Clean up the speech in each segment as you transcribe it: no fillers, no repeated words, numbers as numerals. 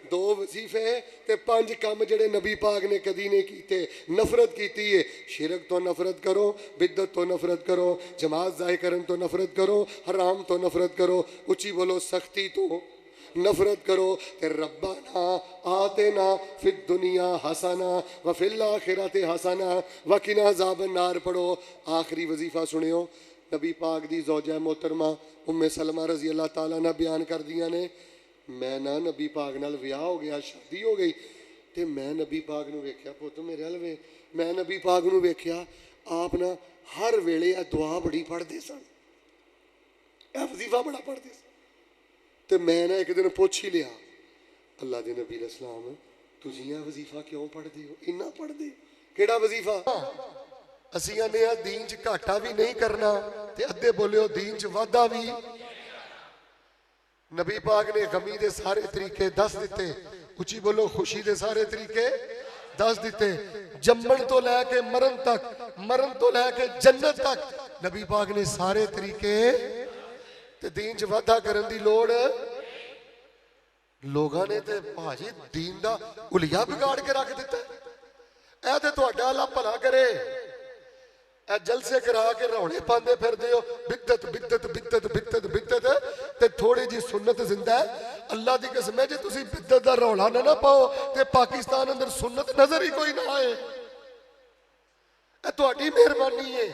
2 वजीफे ते 5 काम जिहड़े नबी पाक ने कदी नहीं कीते। नफरत कीती है, शिरक तो नफरत करो, बिदत तो नफरत करो, जमात ज़ाहिर करन तो नफरत करो, हराम तो नफरत करो, उची बोलो सख्ती तो नफरत करो। ते रब्बाना आतेना फिद दुनिया हसना व फिल आखिरति हसना व किना अज़ाबन नार पढ़ो। आखिरी वजीफा सुनियो, नबी पाक दी ज़ौजा मोहतरमा उम्मे सलमा रजी अल्लाह ताला ने बयान कर दिया ने, मैं ना नबी पाक नाल विआह हो गया, शादी हो गई, ते मैं नबी पाक नूं वेख्या, पुत्त मेरे हल वे, मैं नबी पाक नूं वेख्या आप ना हर वेले दुआ बड़ी पढ़ते सन, वजीफा बड़ा पढ़ते सन। तो मैं ना एक दिन पुछ ही लिया, अल्लाह के नबी इस्लाम तुसीं यह वजीफा क्यों पढ़ते हो, इन्ना पढ़ते केड़ा वजीफा? असीं आने दीन च घाटा भी नहीं करना ते अद्धे बोलियो दीन च वाधा भी। नबी पाक ने गमी दे सारे तरीके दस दिते, उची बोलो खुशी दे सारे तरीके दस दिते, जम्मण तो लैके मरण तक, मरण तो लैके जन्नत तक नबी पाक ने सारे तरीके। ते दीन च वाधा करन दी लोड़ लोगां ने ते भाजी दीन दा उलिया बिगाड़ के रख दिता। ऐ ते तुहाडा अल्लाह भला करे, ऐ जलसे करा के रौले पांदे फिरदे हो, बिदत बिदत बिदत बिदत बिदत, ते थोड़ी जी सुन्नत जिंदा है। अल्लाह दी कसम है जे तुसी बिदत दा रौला ना पाओ ते पाकिस्तान अंदर सुन्नत नजर ही कोई ना आए। ऐ तुहाडी मेहरबानी है।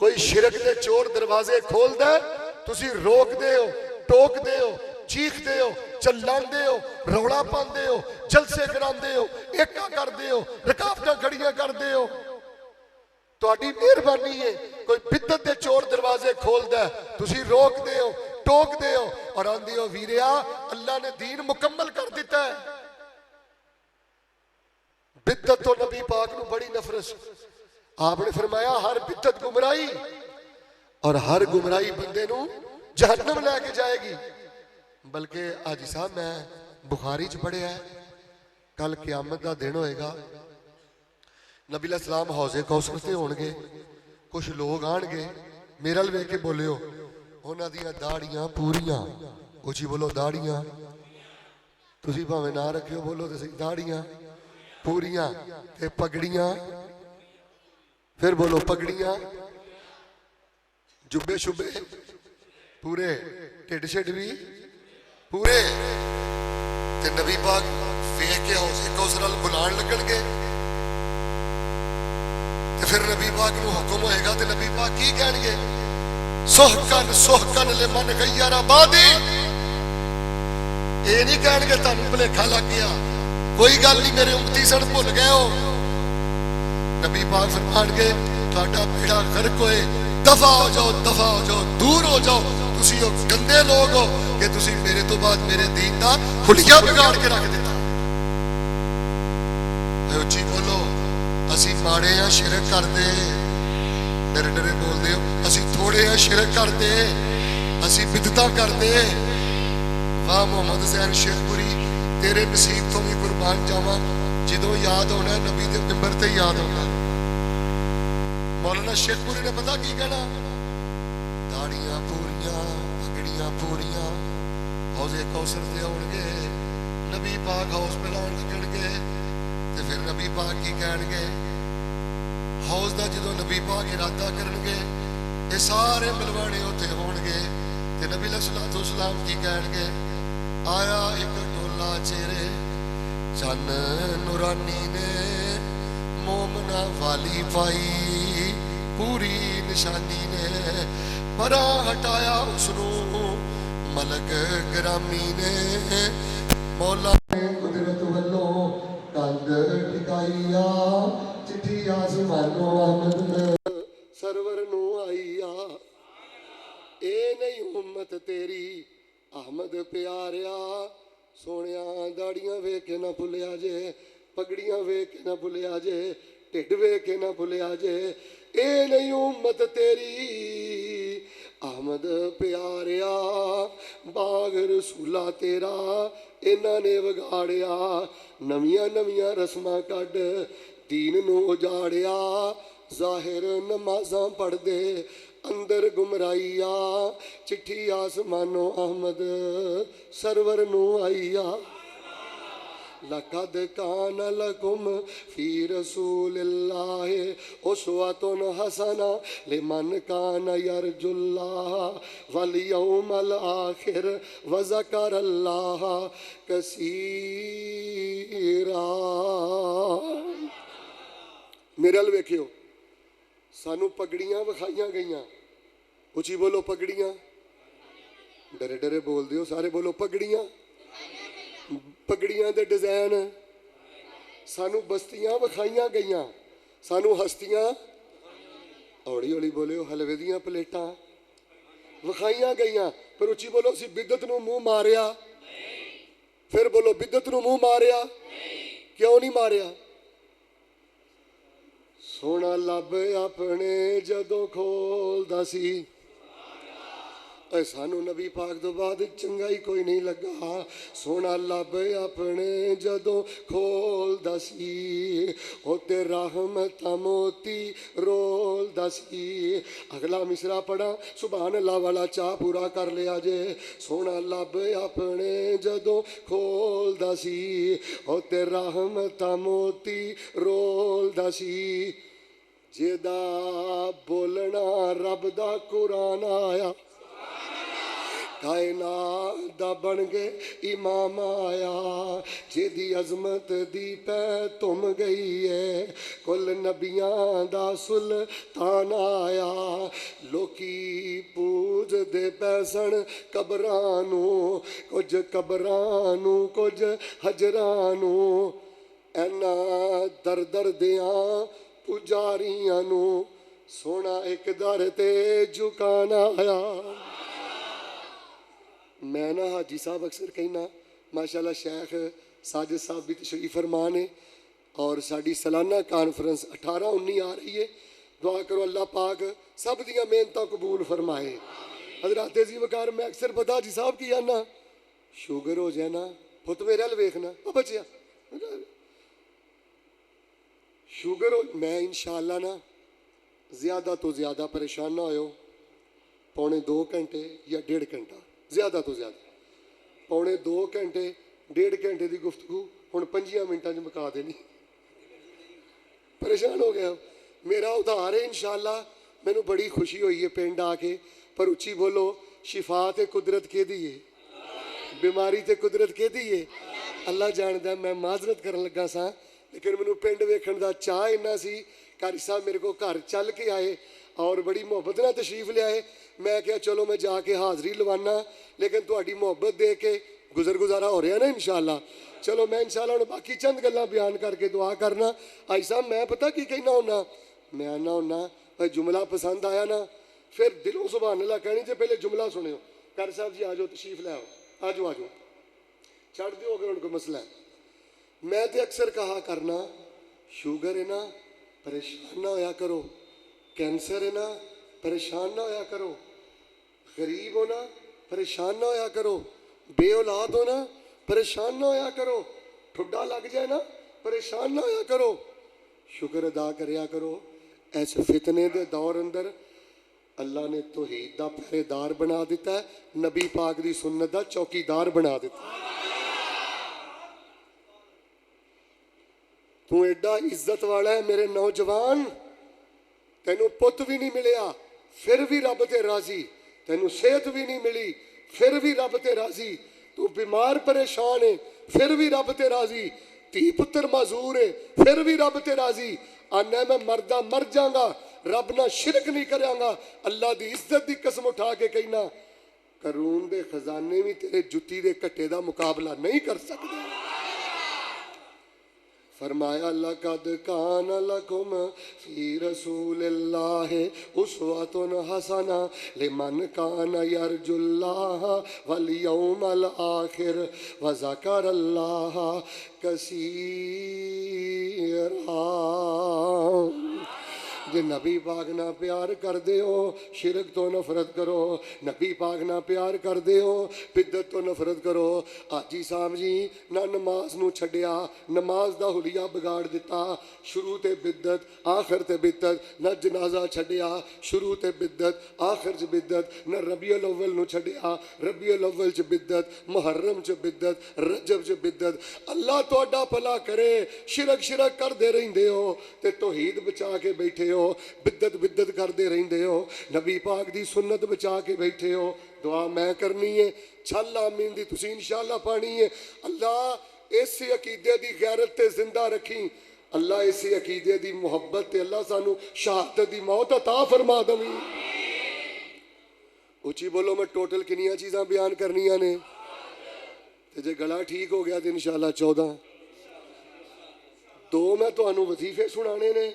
कोई शिरक दे चोर दरवाजे खोलदा है, तुसी रोकदे हो, टोकदे हो, चीखदे हो, चिल्लांदे हो, रौला पांदे हो, जलसे करांदे हो, एका करदे हो, रुकावटां खड़ियां करदे हो। तुहाडी मेहरबानी है। कोई बिदत दे चोर दरवाजे खोलदा है, तुसी रोकदे हो, टोकदे हो और आंदे हो वीरिया अल्लाह ने दीन मुकम्मल कर दिता है। बिदत तो नबी पाक नूं बड़ी नफरत। आपने फरमाया हर बिदत गुमराही और हर गुमराही बंदे नूं जहन्नम लैके जाएगी। बल्कि आज साहब मैं बुखारी च पढ़िया है, कल क़यामत का दिन होएगा, नबी सलाम हौजे कौसर से होणगे, कुछ लोग आणगे मेरे अल वेख के बोलियो, उन्हां दियां दाड़ियां पूरियां, उची बोलो दाड़ियां, तुसी भावें ना रखियो बोलो तो सही, दाड़ियां पूरियां ते पगड़ियां, फिर बोलो पगड़ियां, जुब्बे शुब्बे पूरे, ढिड शिड भी पूरे। ते नबी पाक वेख के हौजे कौसर अल बुलाण लगणगे। ते फिर नबी पाक नूं हुक्म होएगा ते नबी पाक की कहणगे, सोहकन ले मन गैयारा बादी। ये नहीं कहणगे तुहानूं भुलेखा लग गया, कोई गल नहीं मेरे उम्मती सन भुल गए हो। नबी पाक फरमाणगे तुहाडा बेड़ा गर्क होए, दफा हो जाओ, दफा हो जाओ, दूर हो जाओ, तुसी ओ गंदे लोग हो कि तुसी मेरे तो बाद मेरे दीन दा हुलिया बिगाड़ के रख दिता। उची बोलो असी माड़े आ शिरक करदे, डरे डरे बोलदे हो, असी थोड़े आ शिरक करदे, असी बिदतां करदे। वाह मोहम्मद हुसैन शेखपुरी तेरे नसीब तो भी कुर्बान जावां, जदों याद होना नबी दे मिंबर ते याद होना। मौलाना शेखपुरी ने पता की कहना, दाड़ियां पूरियां पगड़ियां पूरियां, हौजे कौसर ते आउणगे, नबी पाक हौज पिलाउण लगणगे। ते फिर नबी पाक की कहणगे, हौज दा जदों नबी पाक इरादा करनगे, ये सारे मलवाने उत्थे होणगे। ते नबी सल्लल्लाहु अलैहि वसल्लम की कहणगे, आया एक टोला चेहरे चन नूरानी ने मोमना वाली पाई, पूरी निशानी ने परा हटाया उसनू मलक ग्रामी ने। मौला ने कुदरत वल्लों कंध टिकाईया, चिट्ठी आसमानों अहमद सरवर नू आईया। ए नहीं उम्मत तेरी अहमद प्यारिया, सोनिया दाड़ियां वेख के ना भुलिया जे, पगड़ियां वेख के ना भुलिया जे, ढिड वेख के ना भुलिया जे। ए नहीं उम्मत तेरी अहमद प्यारिया, बाग रसूला तेरा इन्हां ने विगाड़िया। नवियां नवियां रस्मां कढ दीन नू उजाड़िया, जाहिर नमाजां पढ़दे अंदर गुमराइया, चिट्ठी आसमानों अहमद सरवर नू आईया। لقد کان لکم فی رسول اللہ اسوۃ حسنہ لمن کان یرجو اللہ والیوم الآخر وذکر اللہ کثیرا۔ میرے ال ویکھیو، سانو پگڑیاں وکھائیاں گئیاں، اچھی بولو پگڑیاں، ڈرے ڈرے بول دیو سارے، بولو پگڑیاں، پگڑیاں دے ڈیزائن، سانو بستیاں وکھائیاں گئیاں، سانو ہستیاں، اوڑی اوڑی بولو حلوے دیاں پلیٹاں وکھائیاں گئیاں، پر اچھی بولو سی بدت نو منہ ماریا، پھر بولو بدت نو منہ ماریا، کیوں نہیں ماریا؟ سونا لب اپنے جدوں کھولدا سی، اے سانو نبی پاک تو بعد چنگائی کوئی نہیں لگا، سونا لب اپنے جدوں کھولدا سی، اوتے رحمتاں موتی رولدا سی۔ اگلا مصرع پڑھا، سبحان اللہ والا چاہ پورا کر لیا جے۔ سونا لب اپنے جدوں کھولدا سی، اوتے رحمتاں موتی رولدا سی، جیدا بولنا رب دا قرآن آیا، کائنات دا بن گئے امام آیا، جیدی عظمت دی پہ تم گئی ہے، کل نبیاں دا سلطان آیا، لوکی پوج دے پیسن قبرانو، کچھ قبرانو کچھ حجرانو، اینا در در دیاں پجاریاں نو، سونا ایک در تے جھکانا آیا۔ میں نا حاجی صاحب اکثر کہنا، ماشاءاللہ شیخ ساجد صاحب بھی تشریف فرما نے، اور ساڑی سالانہ کانفرنس 18-19 آ رہی ہے، دعا کرو اللہ پاک سب دیاں محنتاں قبول فرمائے۔ حضرات عزیز وقار، میں اکثر پتہ حاجی صاحب کی آنا شوگر ہو جائے نا، پت میرے حل ویکھنا بچیا شوگر ہو، میں انشاءاللہ نا زیادہ تو زیادہ پریشان نہ ہوئے، 2.25 گھنٹے یا 1.5 گھنٹہ، زیادہ تو زیادہ 2.25 گھنٹے 1.5 گھنٹے دی گفتگو ہن 5 منٹاں چ مکا دینی، پریشان ہو گیا۔ میرا ادھار ہے انشاءاللہ، مینوں بڑی خوشی ہوئی ہے پنڈ آ کے، پر اچھی بولو شفا تے قدرت کے دیئے، بیماری تے قدرت کے دیئے، اللہ جاندا میں معذرت کرن لگا سا، لیکن مینوں پنڈ ویکھن دا چاہ انہا سی، قاری صاحب میرے کو گھر چل کے آئے اور بڑی محبت نہ تشریف لے آئے، میں کہا چلو میں جا کے حاضری لوانا، لیکن تہاڈی محبت دے کے گزر گزارا ہو رہا ہے نا انشاءاللہ۔ چلو میں انشاءاللہ باقی چند گلاں بیان کر کے دعا کرنا۔ آئی صاحب میں پتہ کی کہنا ہونا، میں آنا ہونا بھائی جملہ پسند آیا نا، پھر دلوں سبحان اللہ کہنی سے پہلے جملہ سنے ہو، قاری صاحب جی آجو تشریف لے آؤ، آجو آجو، چھڑ دیو اگر ان کو مسئلہ ہے۔ میں تے اکثر کہا کرنا، شوگر ہے نا پریشان نہ ہویا کرو، کینسر ہے نا پریشان نہ ہویا کرو، غریب ہونا پریشان نہ ہویا کرو، بے اولاد ہونا پریشان نہ ہویا کرو، ٹھڈا لگ جائے نا پریشان نہ ہویا کرو، شکر ادا کریا کرو۔ ایسے فتنے دے دور اندر اللہ نے توحید دا پہرے دار بنا دیتا ہے، نبی پاک دی سنت دا چوکیدار بنا دیتا ہے۔ تو ایڈا عزت والا ہے میرے نوجوان، تینوں پت بھی نہیں ملیا پھر بھی رب تے راضی، تینوں صحت بھی نہیں ملی پھر بھی رب تے راضی، تو بیمار پریشان ہے پھر بھی رب تے راضی، تی پتر معذور ہے پھر بھی رب تے راضی، آنا میں مردہ مر جاؤں گا رب نہ شرک نہیں کریں گا، اللہ دی عزت دی قسم اٹھا کے کہنا قارون دے خزانے بھی تیرے جتی دے کٹے دا مقابلہ نہیں کر سکتے۔ فرمایا لقد کان لکم فی رسول اللہ اسوۃ حسنہ لمن کان یرجو اللہ والیوم الآخر وذکر اللہ کثیرا۔ जे नबी पाक ना प्यार करदे हो शिरक तो नफरत करो, नबी पाक ना प्यार करदे हो बिदत तो नफरत करो। हाजी साहब जी ना नमाज नू छड्डिया, नमाज दा हुलिया बिगाड़ दिता, शुरू ते बिदत आखिर ते बिदत, ना जनाजा छड्डिया शुरू ते बिदत आखिर च बिदत, ना रबीउल अव्वल नू छड्डिया रबीउल अव्वल च बिदत, मुहर्रम च बिदत, रजब च बिदत। अल्लाह तुहाडा भला करे, शिरक शिरक करदे रहिंदे हो ते तौहीद बचा के बैठे हो, बिदत बिदत करते रहते हो, नबी पाक दी सुन्नत बचा के बैठे हो। दुआ मैं करनी है, छल आमीन दी तुसी इंशाअल्लाह पानी है। अल्लाह इस अकीदे दी गैरत ते जिंदा रखी, अल्लाह इस अकीदे दी मुहब्बत ते अल्लाह सानू शहादत दी मौत अता फरमा दवी। उची बोलो, मैं टोटल किनिया चीज़ां बयान करनियां ने, ते जे गला ठीक हो गया तो इंशाअल्लाह 14 दो मैं तुहानू वजीफे सुनाने ने,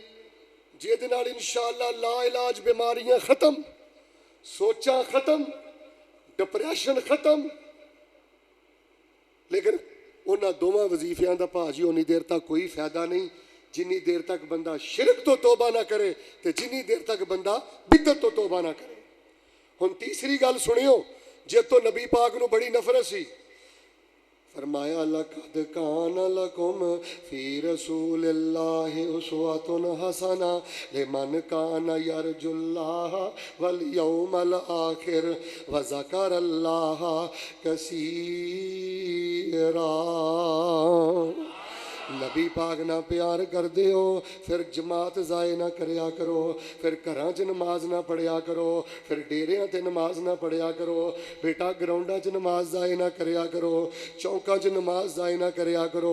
जिहदे नाल इंशाअल्लाह ला इलाज बीमारियां खत्म, सोचा खत्म, डिप्रैशन खत्म। लेकिन उन्हां दोवां वजीफियां दा भाजी उन्नी देर तक कोई फायदा नहीं जिन्नी देर तक बंदा शिरक तो तौबा ना करे ते जिन्नी देर तक बंदा बिदत तो तौबा ना करे। हुण तीसरी गल सुनियो, जे तो नबी पाक नू बड़ी नफरत सी, फरमाया लक़द कान लकुम फी रसूलिल्लाहि उस्वतुन हसना लिमन कान यरजुल्लाह वल यौमल आखिर व ज़करल्लाह कसीरा। नबी पाक ना प्यार करते हो फिर जमात जाए ना करया करो, फिर घरां च नमाज ना पढ़िया करो, फिर डेरियां ते नमाज ना पढ़िया करो, बेटा ग्राउंडां च नमाज जाए ना करया करो, चौकां च नमाज जाए ना करया करो।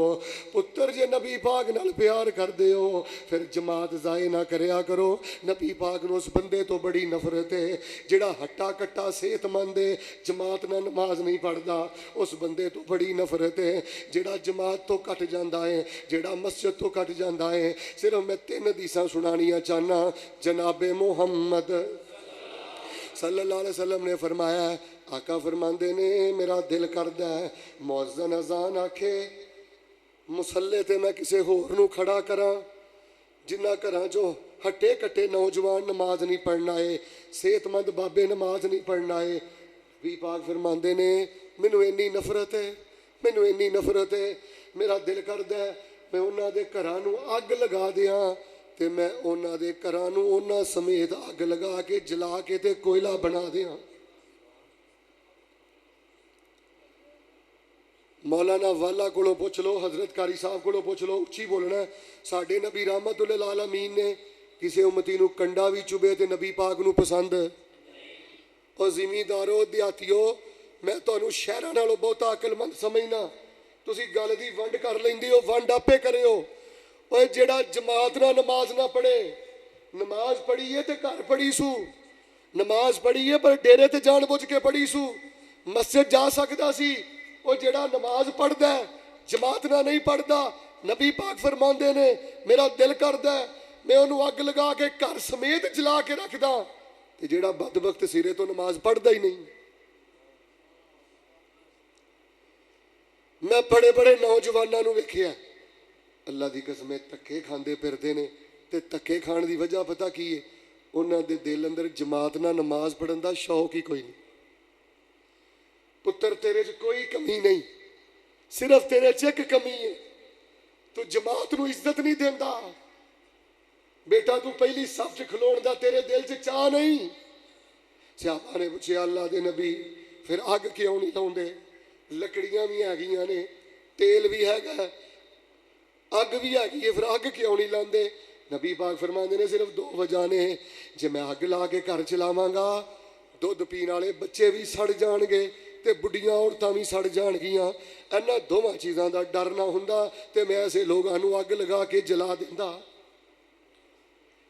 पुत्र जे नबी पाक नाल प्यार करते हो फिर जमात जाए ना करया करो। नबी पाक नूं उस बंदे तो बड़ी नफरत है जिहड़ा हट्टा कट्टा सेहतमंद है जमात नाल नमाज नहीं पढ़ता, उस बंदे तो बड़ी नफरत है जिहड़ा जमात तो घट जाता है, जेड़ा मस्जिद तो कट जाता है। सिर्फ मैं 3 हदीसां सुनानियां चाहना। जनाबे मुहम्मद सल्लल्लाहु अलैहि वसल्लम ने फरमाया, आका फरमांदे ने मेरा दिल करदा है मुअज्जिन अजान आखे मुसल्ले ते मैं किसी होर नूं खड़ा करा, जिन्ना घरां चों हट्टे कट्टे नौजवान नमाज नहीं पढ़ना है, सेहतमंद बाबे नमाज नहीं पढ़ना है। भी पाक फरमांदे ने मैनूं इन्नी नफरत है, मैनूं इन्नी नफरत है, मेरा दिल करदा है मैं उन्हां दे घरां नूं अग लगा दियां ते मैं उन्हां दे घरां नूं उन्हां समेत अग लगा के जला के ते कोयला बना दियां। मौलाना वाला कोलों पुछ लो, हजरत कारी साहब कोलों पुछ लो, उच्ची बोलना। साडे नबी रहमतुल्लिल आलमीन ने किसी उम्मती नूं कंडा भी चुभे ते नबी पाक नूं पसंद। और जिमीदारो दिहातियो मैं तुहानूं शहरां नालों बहुता अकलमंद समझना, तुसी गल दी वंड कर लैंदे हो, वंड आपे करियो। ओए जेड़ा जमात ना नमाज ना पढ़े, नमाज पढ़ी है ते घर पढ़ी सू, नमाज पढ़ी है पर डेरे ते जान बुझ के पढ़ी सू, मस्जिद जा सकदा सी। ओ जेड़ा नमाज पढ़दा है जमात ना नहीं पढ़दा, नबी पाक फरमांदे ने मेरा दिल करदा है मैं उन्होंने अग लगा के घर समेत जला के रखदा, ते जेड़ा बदबख्त सिरे तो नमाज पढ़दा ही नहीं। मैं बड़े बड़े नौजवानों नूं वेखिया अल्लाह दी कसम धक्के खांदे फिरदे ने, ते धक्के खाण दी वजह पता की है, उन्हां दे दिल अंदर जमात नाल नमाज पढ़न दा शौक ही कोई नहीं। पुत्र तेरे च कोई कमी नहीं, सिर्फ तेरे च एक कमी है, तू जमात नूं इज्जत नहीं देंदा। बेटा तू पहली सफ च खलोण दा तेरे दिल च चाह नहीं। सियापा ने पुछया अल्लाह दे नबी फिर अग क्यों नहीं लाउंदे? लकड़ियां भी हैगियां ने, तेल भी हैगा, अग भी हैगी है, फिर अग क्यों नहीं लाते? नबी पाक फरमाते ने सिर्फ 2 वजह ने, जे मैं अग ला के घर चलावांगा दुध पीण वाले बच्चे भी सड़ जाणगे ते बुढ़ियां औरतां भी सड़ जाणगियां। इन्हां दोवां चीज़ां दा डर ना हुंदा ते मैं ऐसे लोगां नूं अग लगा के जला दिंदा।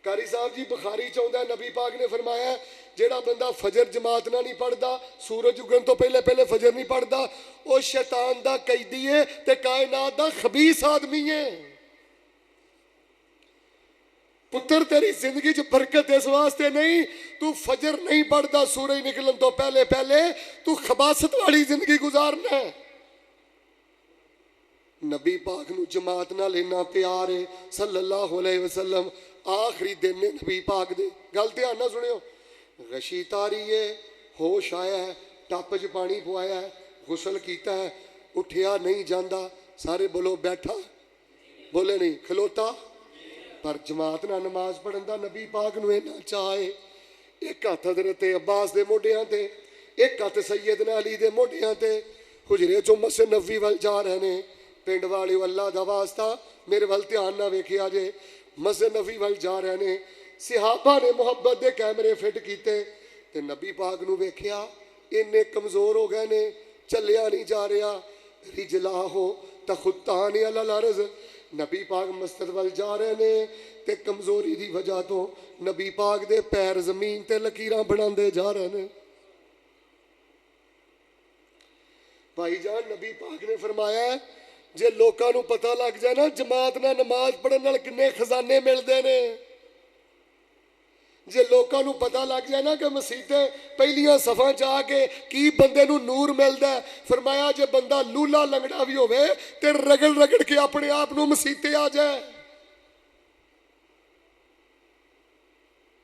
कारी साहब जी बुखारी च आउंदा नबी पाक ने फरमाया जेड़ा बंदा फजर जमात ना नहीं पढ़ता, सूरज उगन तो पहले पहले फजर नहीं पढ़ता, वो शैतान दा कैदी है ते कायनात दा खबीस आदमी है। पुत्र तेरी जिंदगी च बरकत इस वास्ते नहीं तू फजर नहीं पढ़ता, सूरज निकलन तो पहले पहले तू खबासत वाली जिंदगी गुजारना है। نبی پاک نو جماعت نال اینا پیار ہے صلی اللہ علیہ وسلم. آخری دن نے نبی پاک دے, گل دھیان نہ سنیو, غشی تاری ہے, ہوش آیا ہے, ٹپ چ پانی پوایا ہے, غسل کیتا ہے, اٹھیا نہیں جاندا. سارے بولو بیٹھا, بولے نہیں کھلوتا. پر جماعت نہ نماز پڑھن دا نبی پاک نو اینا چاہے. ایک ہاتھ حضرت عباس دے موڈیاں تے, ایک ہاتھ سیدنا علی دے موڈیاں تے, حجرے چوں مسجد نبوی ول جا رہے نے. پنڈ والیو اللہ دا واسطہ میرے ول دھیان نہ ویکھیا جے, مسجد نبوی ول جا رہے نے. صحابہ نے محبت دے کیمرے فٹ کیتے تے نبی پاک نو ویکھیا اینے کمزور ہو گئے نے, چلیا نہیں جا رہا. رجلاہو تخطان علی الارض, نبی پاک مسجد ول جا رہے نے تے کمزوری دی وجہ تو نبی پاک دے پیر زمین تے لکیراں بناندے جا رہے نے. بھائی جان نبی پاک نے فرمایا ہے جے لوکاں نو پتہ لگ جائے نا جماعت نہ نماز پڑھن نال کنے خزانے ملدے نے, جے لوکاں نو پتہ لگ جائے نا کہ مسیتیں پہلیاں صفاں جا کے کی بندے نو نور ملدا ہے, فرمایا جے بندہ لولا لنگڑا بھی ہوے تے رگڑ رگڑ کے اپنے آپ نو مسیتے آ جائے.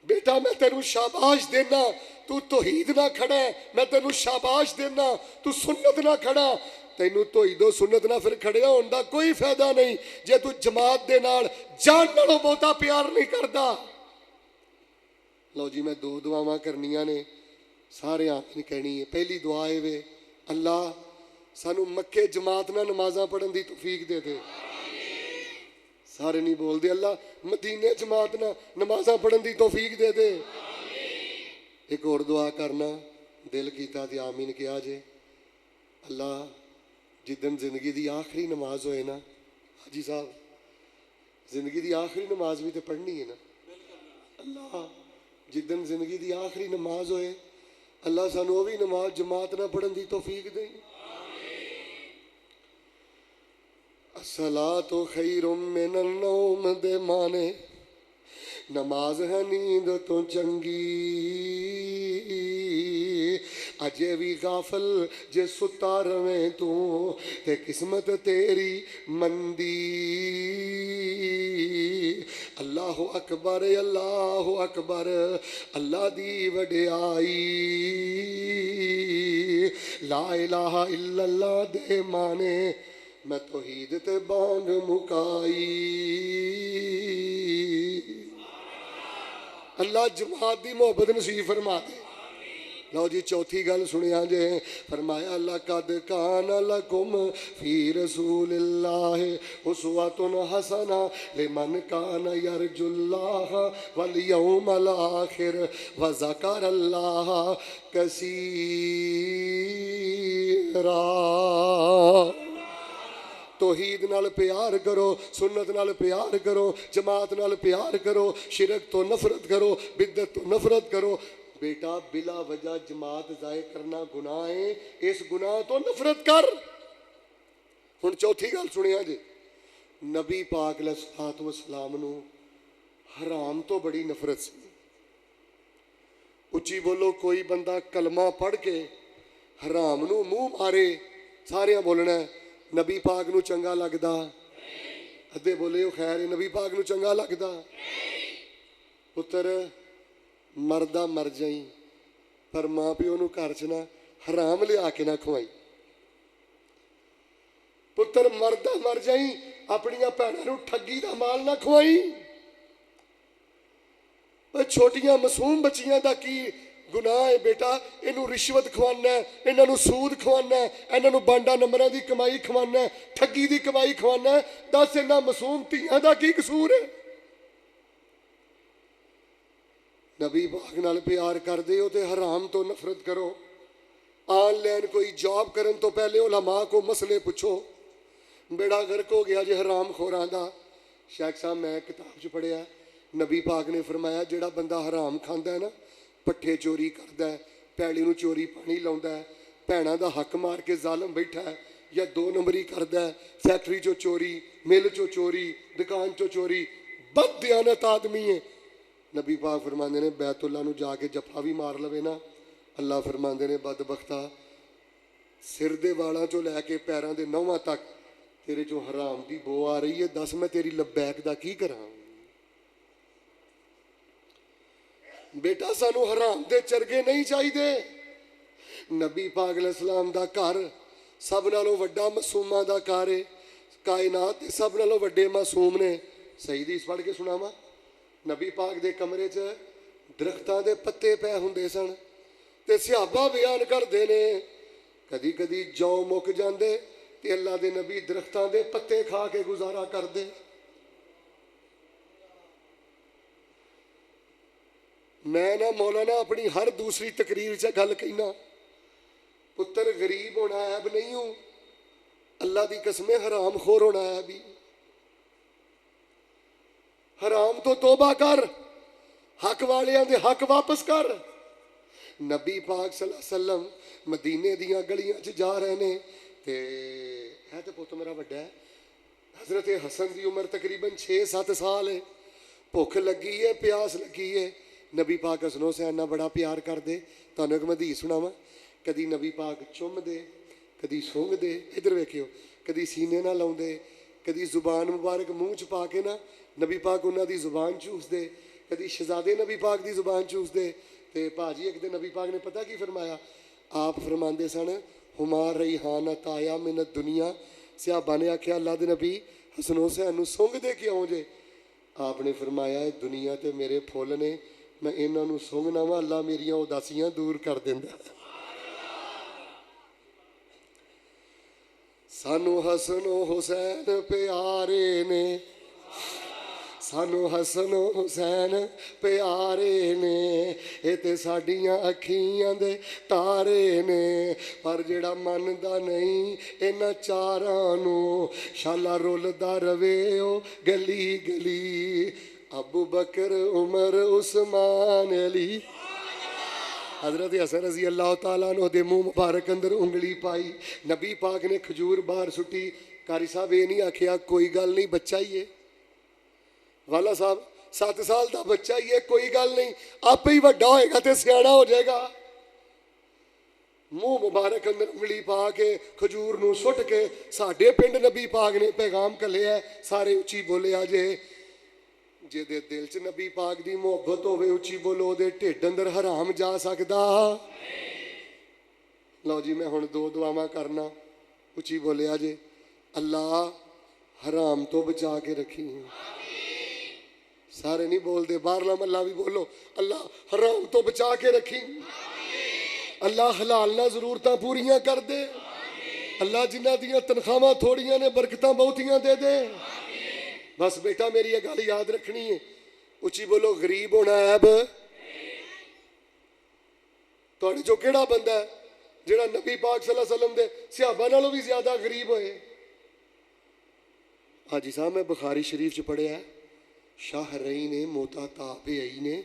بیٹا میں تینوں شاباش دینا, تو توحید نہ کھڑا ہے, میں تینوں شاباش دینا, تو سنت نہ کھڑا. تینوں توحید و سنت نہ پھر کھڑیا ہون دا کوئی فائدہ نہیں جے تو جماعت دے نال جان نالوں بہتا پیار نہیں کردا. لو جی میں دو دعاواں کرنیاں نے, سارے آمین کہنی ہے. پہلی دعا ہے وے اللہ سانو مکے جماعت نہ نمازاں پڑھن دی توفیق دے دے. سارے نہیں بول دے اللہ مدینے جماعت نہ نمازاں پڑھن دی توفیق دے دے. ایک اور دعا کرنا, دل کیتا تے آمین کیا جے. اللہ جدن زندگی دی آخری نماز ہوئے نا, حاجی صاحب زندگی دی آخری نماز بھی تے پڑھنی ہے نا. اللہ جدن زندگی دی آخری نماز ہوئے اللہ سانو بھی نماز جماعت نہ پڑھن دی توفیق دے. الصلاۃ خیر من النوم دے مانے نماز ہے نیند تو چنگی, اجے بھی غافل جے ستا رویں تو تے قسمت تیری مندی. اللہ اکبر اللہ اکبر, اللہ دی وڈیائی, لا الہ الا اللہ دے مانے میں توحید تے بانگ مکائی. اللہ جماعت دی محبت نصیب فرما دے. لو جی چوتھی گل سنیا جے, فرمایا لقد کان لکم فی رسول اللہ اسوۃ حسنہ لمن کان یرجو اللہ والیوم الآخر وذکر اللہ کثیرا. توحید نال پیار کرو, سنت نال پیار کرو, جماعت نال پیار کرو, شرک تو نفرت کرو, بدعت تو نفرت کرو. بیٹا بلا وجہ جماعت ضائع کرنا گناہ ہے, اس گناہ تو نفرت کر. ہن چوتھی گل سنیا جی, نبی پاک علیہ الصلوۃ والسلام نو حرام تو بڑی نفرت سی. اچھی بولو کوئی بندہ کلمہ پڑھ کے حرام نو منہ مارے, سارے بولنا ہے نبی پاک نو چنگا لگدا. ادھے بولے خیر نبی پاک نو چنگا لگدا. پتر مردہ مر جائیں پر ماں پیو نو گھر چ نہ حرام لیا کے نہ کھوائی. پتر مردہ مر جائیں اپنیاں بھیناں نو ٹھگی دا مال نہ کھوائی. چھوٹیاں معصوم بچیاں دا کی گناہ ہے بیٹا, انہوں رشوت کھوانا ہے, انہوں نے سود کھوانا ہے, انہوں بانڈا نمبراں دی کمائی کھوانا ہے, ٹھگی دی کمائی کھوانا ہے. دس انہاں معصوم دھیاں دا کی قصور ہے؟ نبی پاک نال پیار کر دے ہو تے حرام تو نفرت کرو. آن لائن کوئی جاب کرن تو پہلے علماء کو مسئلے پوچھو. بیڑا غرق ہو گیا جی حرام خوراں دا. شیخ صاحب میں کتاب چ پڑھیا نبی پاک نے فرمایا جڑا بندہ حرام کھاندا ہے نا, پٹھے چوری کردا ہے, پیلی نو چوری پانی لاوندا ہے, بھیناں دا حق مار کے ظالم بیٹھا ہے, یا دو نمبری کردا ہے, فیکٹری چو چوری, مل چو چوری, دکان چو چوری, بد دیانت آدمی ہے. نبی پاک فرماندے نے بیت اللہ نو جا کے جفا بھی مار لوے نا, اللہ فرماندے نے بدبختہ سر دے والاں چوں لے کے پیراں دے نوواں تک तेरे चों हराम की बो आ रही है, दस मैं तेरी लबैक दा की करा। बेटा सानू हराम दे चरगे नहीं चाहिए। नबी पाक अलैहिस्सलाम दा घर सब नालों वड्डा मासूमां दा घर है। कायनात दे सब नालों वड्डे मासूम ने। सही हदीस पढ़ के सुनावा। नबी पाक दे कमरे च दरख्तां दे पत्ते पै हुंदे सन ते सहाबा बयान करदे ने कदी कदी जौ मुक जांदे ते अल्लाह दे नबी दरख्तां दे पत्ते खा के गुजारा करदे। मैं ना मौलाना अपनी हर दूसरी तकरीर च गल कहना, पुत्र गरीब होना ऐब नहीं हूं, अल्लाह दी कसमें हराम खोर होना है भी। हराम तो तौबा कर, हक वालियां दे हक वापस कर। नबी पाक सल्लल्लाहु अलैहि वसल्लम मदीने दियां गलियां च जा रहे ने ते है तो पुत मेरा वड्डा है। हजरत हसन की उम्र तकरीबन 6-7 साल है। भुख लगी है, प्यास लगी है। नबी पाक हसन हुसैन नाल बड़ा प्यार करदे। तुहानूं एक हदीस सुणावां। कदी नबी पाक चुमदे, कदी सूंघदे, इधर वेखियो, कदी सीने नाल लाउंदे, कदी जुबान मुबारक मूँह च पा के ना नबी पाक उन्हां दी जुबान चूसदे, कदी शहजादे नबी पाक दी जुबान चूसदे। ते भाजी एक दिन नबी पाक ने पता की फरमाया, आप फरमाते सन हुमार रईहाना ताया मिन दुनिया। सहाबा ने आख्या अल्लाह दे नबी हसन हुसैन नूं सूंघदे क्यों जे? आपने फरमाया दुनिया ते मेरे फुल ने, मैं इन्हां नूं सूंघना वा अल्लाह मेरियां उदासियां दूर कर दिंदा। सानू हसन हुसैन प्यारे ने, सानू हसन हुसैन प्यारे ने, ये ते साडियां अखियां दे तारे ने। पर जेड़ा मनदा नहीं इन्हां चारां नूं, शाला रुलदा रवे ओ गली गली। अबू बकर उमर उस्मान अली। हजरत हसन रजी अल्लाह तआला अन्हु दे मुंह मुबारक अंदर उंगली पाई। नबी पाक ने खजूर बाहर सुटी। कारी साहब ये नहीं आखिया कोई गल नहीं बच्चा ही है, वाला साहब 7 साल का बच्चा ही है, कोई गल नहीं, आपे ही वड्डा होएगा तो सियाना हो जाएगा। मुंह मुबारक अंदर उंगली पा के खजूर नूं सुट के साडे पिंड नबी पाक ने पैगाम घल्लिया। सारे उची बोले अजे जिहदे दिल च नबी पाक दी मुहब्बत होवे उची बोलो, ओहदे ढिड अंदर हराम जा सकदा। लो जी मैं हुण 2 दुआवां करना, उची बोलिया जे अल्लाह हराम तो बचा के रखी। सारे नहीं बोलते, बाहरला मल्ला भी बोलो अल्लाह हराम तो बचा के रखी। अल्लाह हलाल ना जरूरतां पूरियां कर दे। अल्लाह जिन्हां दियां तनख्वाहां थोड़ियां ने बरकतां बहुतियां दे दे। बस बेटा मेरी ये गल याद रखनी है। उची बोलो गरीब होना ऐब। तुहाडे चों किहड़ा बंदा है जिहड़ा नबी पाक सल्लल्लाहु अलैहि वसल्लम दे सहाबा नालों भी ज्यादा गरीब होए? हाजी साहब मैं बुखारी शरीफ च पढ़िया, शाहरई ने मोता ताबेई ने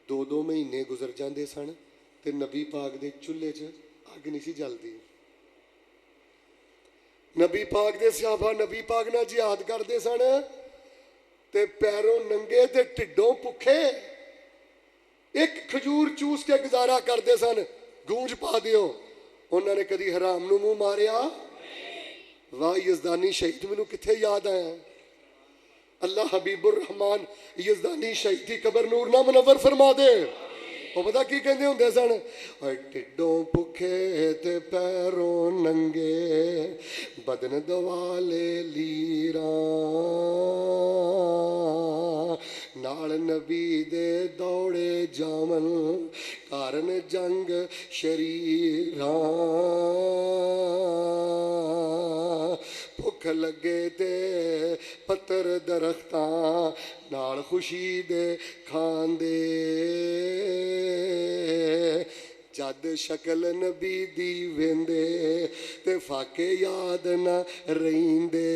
2-2 महीने गुजर जाते सन ते नबी पाक दे चुल्हे च अग नहीं सी जलदी। नबी पाक दे सहाबा नबी पाक नाल जिहाद करते सन ते पैरों नंगे ते ढिडों भुखे एक खजूर चूस के गुजारा करते सन। गूंज पा दियो। उन्होंने कदी हराम नूं मूँह मारिया? वाह यजदानी शहीद मैनूं कित्थे याद आया। अल्लाह हबीबुर रहमान यजदानी शहीद की कबर नूर ना मुनव्वर फरमा दे। वो पता की कहते होंदे सन, ढिडों भुखे ते पैरों नंगे बदन दवाले लीरा, नाल नबी दे दौड़े जावन कारण जंग शरीरा। भुख लगे ते पत्तर दरख्तां नाल खुशी दे खांदे, जद शक्ल नबी दी वेंदे ते फाके याद ना रहिंदे।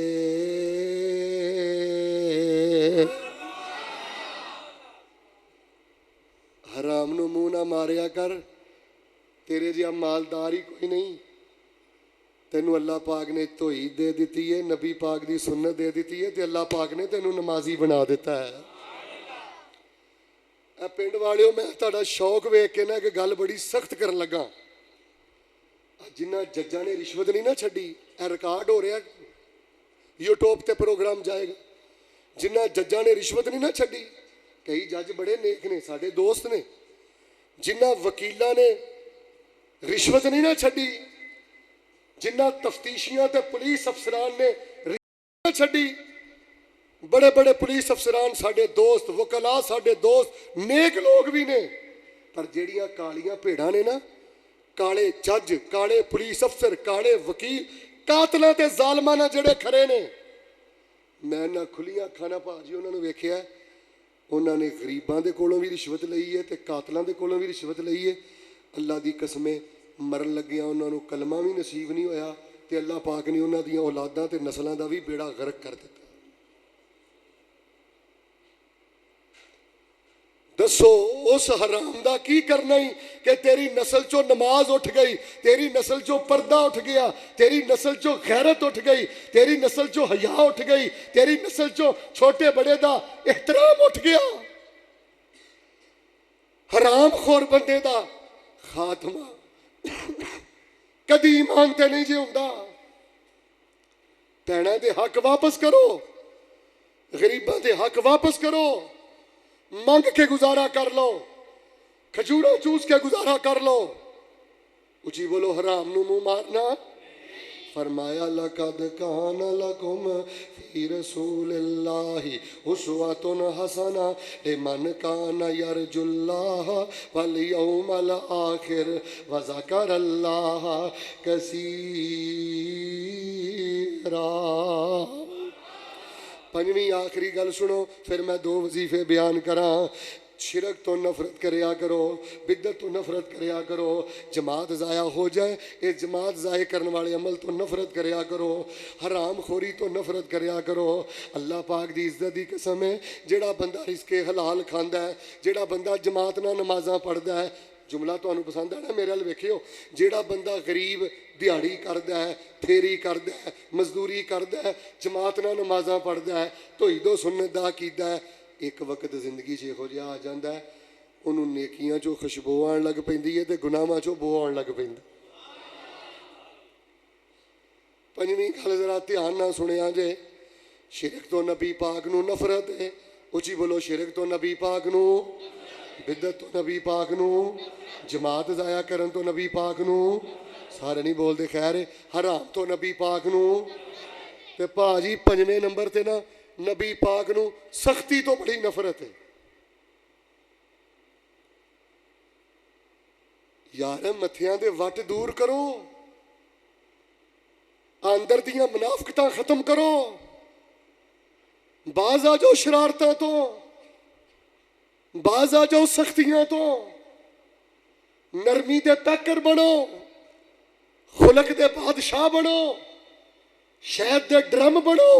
हराम नूं मूँह ना मारिया कर, तेरे जिहा मालदार ही कोई नहीं। तेनू अल्लाह पाक ने धोई दे दी है, नबी पाक की सुन्नत दे दी है, तो अल्लाह पाक ने तेनू नमाजी बना दिता है। पिंड वालियों मैं तुहाडा शौक वेख के ना एक गल बड़ी सख्त करन लगा। जिन्हां जज्जां ने रिश्वत नहीं ना छड्डी, रिकॉर्ड हो रहा यूट्यूब ते प्रोग्राम जाएगा। जिन्ना जज्जां ने रिश्वत नहीं ना छड्डी, कई जज बड़े नेक ने साडे दोस्त ने, जिन्ना वकीलां ने रिश्वत नहीं ना छड्डी, जिन्ना तफ्तीशियां ते पुलिस अफसरान ने रिश्वत छड्डी, बड़े बड़े पुलिस अफसरान साडे दोस्त, वकला साडे दोस्त, नेक लोग भी ने। पर जेड़ियां कालियां भेड़ां ने ना, काले जज, काले पुलिस अफसर, काले वकील, कातलां ते जालमां नाल जेड़े खरे ने, मैं ना खुलियां अखां नाल भाजी उन्हां नूं वेखिआ, उन्हां ने गरीबां दे कोलों भी रिश्वत लई है ते कातलां दे कोलों भी रिश्वत लई है। अल्लाह दी कसमें मरन लग्गियां उन्हां नूं कलमा भी नसीब नहीं होया ते अल्लाह पाक ने उन्हां दियां औलादां ते नस्लां दा भी बेड़ा गर्क कर दिता। दसो उस हराम दा की करना ही कि तेरी नस्ल चो नमाज उठ गई, तेरी नस्ल चो पर्दा उठ गया, तेरी नस्ल चो गैरत उठ गई, तेरी नस्ल चो हया उठ गई, तेरी नस्ल चो छोटे बड़े दा एहतराम उठ गया। हराम खोर बंदे दा खात्मा कदी ईमान ते नहीं जिउंदा। भैणां दे हक वापस करो, गरीबां दे हक वापस करो, मंग के गुजारा कर लो, खजूरा चूस के गुजारा कर लो। उची बोलो हराम नू मुंह मारना। फरमाया लक़द कान लकुम फी रसूलिल्लाहि उस्वतुन हसना लिमन कान यरजुल्लाह वल यौमल आखिर व ज़करल्लाह कसीरा। पंजवीं आखिरी गल सुनो, फिर मैं 2 वजीफे बयान करा। शिरक तो नफरत करया करो, बिदत तो नफरत करया करो, जमात ज़ाया हो जाए इस जमात ज़ाया करने वाले अमल तो नफरत करया करो, हराम खोरी तो नफरत करया करो। अल्लाह पाक दी इज्जत दी कसम है, जेड़ा बंदा रिस्के हलाल खांदा है, जेड़ा बंदा जमात नाल नमाज़ां पढ़दा है, जुमला तुहानूं पसंद है ना, मेरे अल वेखियो, जेड़ा बंदा गरीब दिहाड़ी करदा है, फेरी करदा है, मजदूरी करदा है, जमात नाल नमाज़ां पढ़दा है, धोई दो सुन्नत दा कीदा है, एक वक्त जिंदगी च इहो जिहा आ जांदा है, उन्होंने नेकियां चो खुशबू आण लग पैंदी है ते गुनाहां चो बो आण लग पैंदा। पंजवीं गल जरा ध्यान नाल सुनिया जे, शिरक तो नबी पाक नूं नफरत है। उची बोलो, शिरक तो नबी पाक नूं, बिदत तो नबी पाक नूं, जमात ज़ाया करन तो नबी पाक नूं, सारे नहीं बोलते खैर, हराम तो नबी पाक नूं, ते भाजी पंजवें नंबर ते ना नबी पाक नूं सख्ती तो बड़ी नफरत है। यार मत्थियां दे वट दूर करो, अंदर दियां मुनाफिकतां खत्म करो, बाज आ जाओ शरारतां तो, बाज आ जाओ सख्तियां तो, नरमी दे पैकर बनो, खुलक दे बादशाह बनो, शहद दे ड्रम बनो।